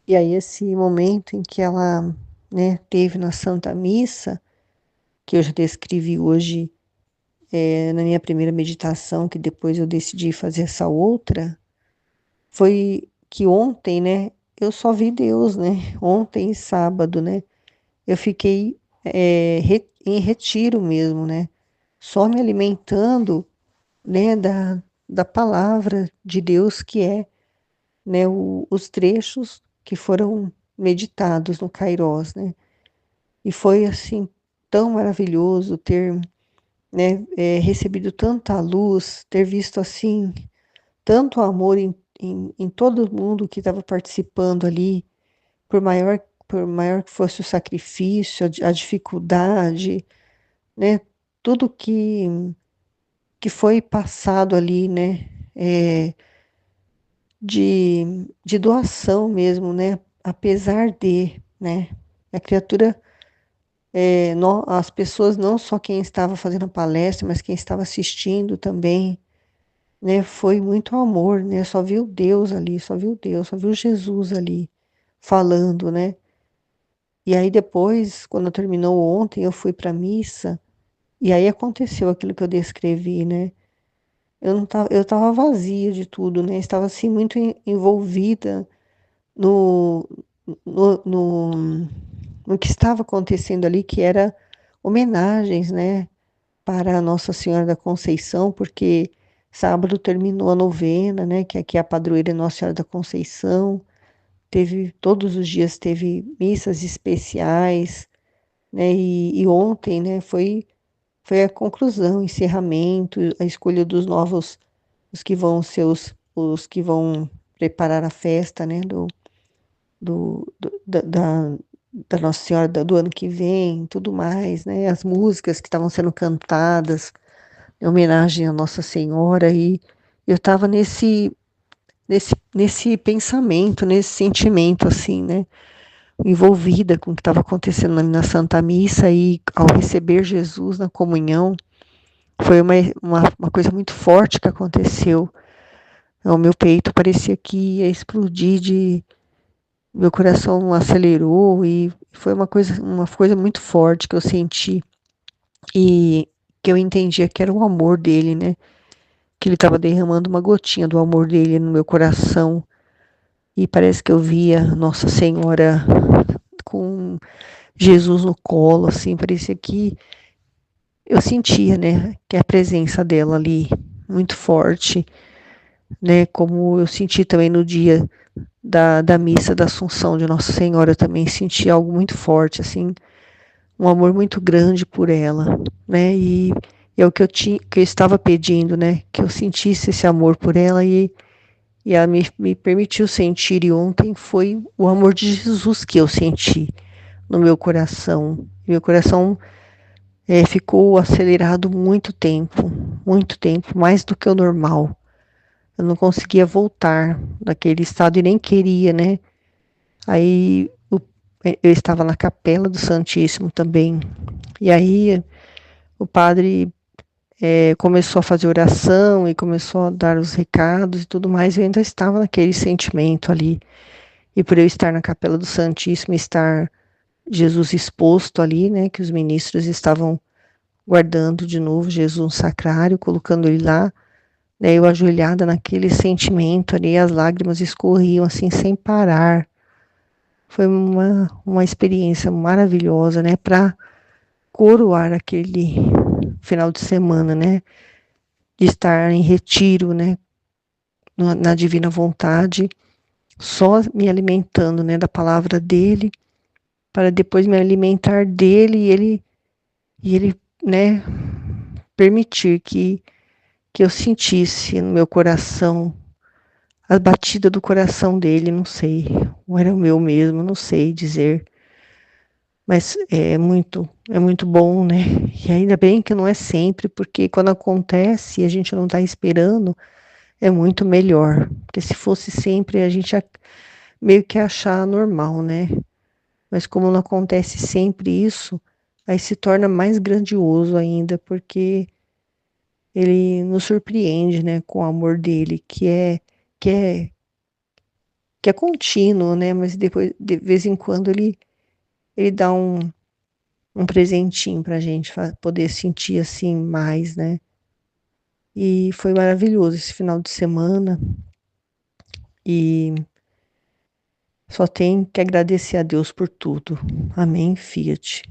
E aí esse momento em que ela, né, teve na Santa Missa, que eu já descrevi hoje na minha primeira meditação, que depois eu decidi fazer essa outra, foi que ontem, né, eu só vi Deus, né? Ontem, sábado, né? Eu fiquei em retiro mesmo, né? Só me alimentando, né, da palavra de Deus, que é, né, os trechos que foram meditados no Kairós, né? E foi assim tão maravilhoso ter, né, recebido tanta luz, ter visto assim tanto amor em todo mundo que estava participando ali, por maior que fosse o sacrifício, a dificuldade, né, tudo que foi passado ali, né, é, de doação mesmo, né, apesar de, né, a criatura as pessoas, não só quem estava fazendo a palestra, mas quem estava assistindo também, né? Foi muito amor, né? Só viu Deus ali, só viu Deus, só viu Jesus ali falando, né? E aí depois, quando terminou ontem, eu fui para a missa E aí aconteceu aquilo que eu descrevi, né? Eu estava vazia de tudo, né? Estava assim muito envolvida no, no, no, no que estava acontecendo ali, que era homenagens, né, para Nossa Senhora da Conceição, porque sábado terminou a novena, né, que aqui é a padroeira é Nossa Senhora da Conceição. Teve todos os dias teve missas especiais, né? E ontem, né, foi a conclusão, o encerramento, a escolha dos novos, os que vão ser os que vão preparar a festa, né, da Nossa Senhora do ano que vem, tudo mais, né? As músicas que estavam sendo cantadas em homenagem à Nossa Senhora, e eu estava nesse pensamento, nesse sentimento, assim, né? Envolvida com o que estava acontecendo na Santa Missa, e ao receber Jesus na comunhão, foi uma coisa muito forte que aconteceu. O meu peito parecia que ia explodir meu coração acelerou, e foi uma coisa muito forte que eu senti, e que eu entendia que era o amor dele, né? Que ele estava derramando uma gotinha do amor dele no meu coração, e parece que eu via Nossa Senhora com Jesus no colo, assim, parecia que eu sentia, né, que a presença dela ali muito forte, né, como eu senti também no dia da missa da Assunção de Nossa Senhora, eu também senti algo muito forte, assim, um amor muito grande por ela, né, e é o que que eu estava pedindo, né, que eu sentisse esse amor por ela, e ela me permitiu sentir, e ontem foi o amor de Jesus que eu senti no meu coração. Meu coração ficou acelerado muito tempo, mais do que o normal. Eu não conseguia voltar daquele estado e nem queria, né? Aí eu estava na capela do Santíssimo também. E aí o padre começou a fazer oração e começou a dar os recados e tudo mais. Eu ainda estava naquele sentimento ali. E por eu estar na capela do Santíssimo, estar Jesus exposto ali, né? Que os ministros estavam guardando de novo Jesus no sacrário, colocando ele lá, né, eu ajoelhada naquele sentimento ali, as lágrimas escorriam assim sem parar. Foi uma experiência maravilhosa, né, para coroar aquele final de semana, né, de estar em retiro, né, na divina vontade, só me alimentando, né, da palavra dele, para depois me alimentar dele, e ele, né, permitir que eu sentisse no meu coração a batida do coração dele, não sei, ou era o meu mesmo, não sei dizer, mas é muito bom, né? E ainda bem que não é sempre, porque quando acontece e a gente não está esperando, é muito melhor, porque se fosse sempre a gente meio que achar normal, né? Mas como não acontece sempre isso, aí se torna mais grandioso ainda, porque ele nos surpreende, né, com o amor dele, que é que é contínuo, né? Mas depois, de vez em quando, ele dá um presentinho pra gente poder sentir assim mais, né? E foi maravilhoso esse final de semana, e só tem que agradecer a Deus por tudo. Amém, Fiat.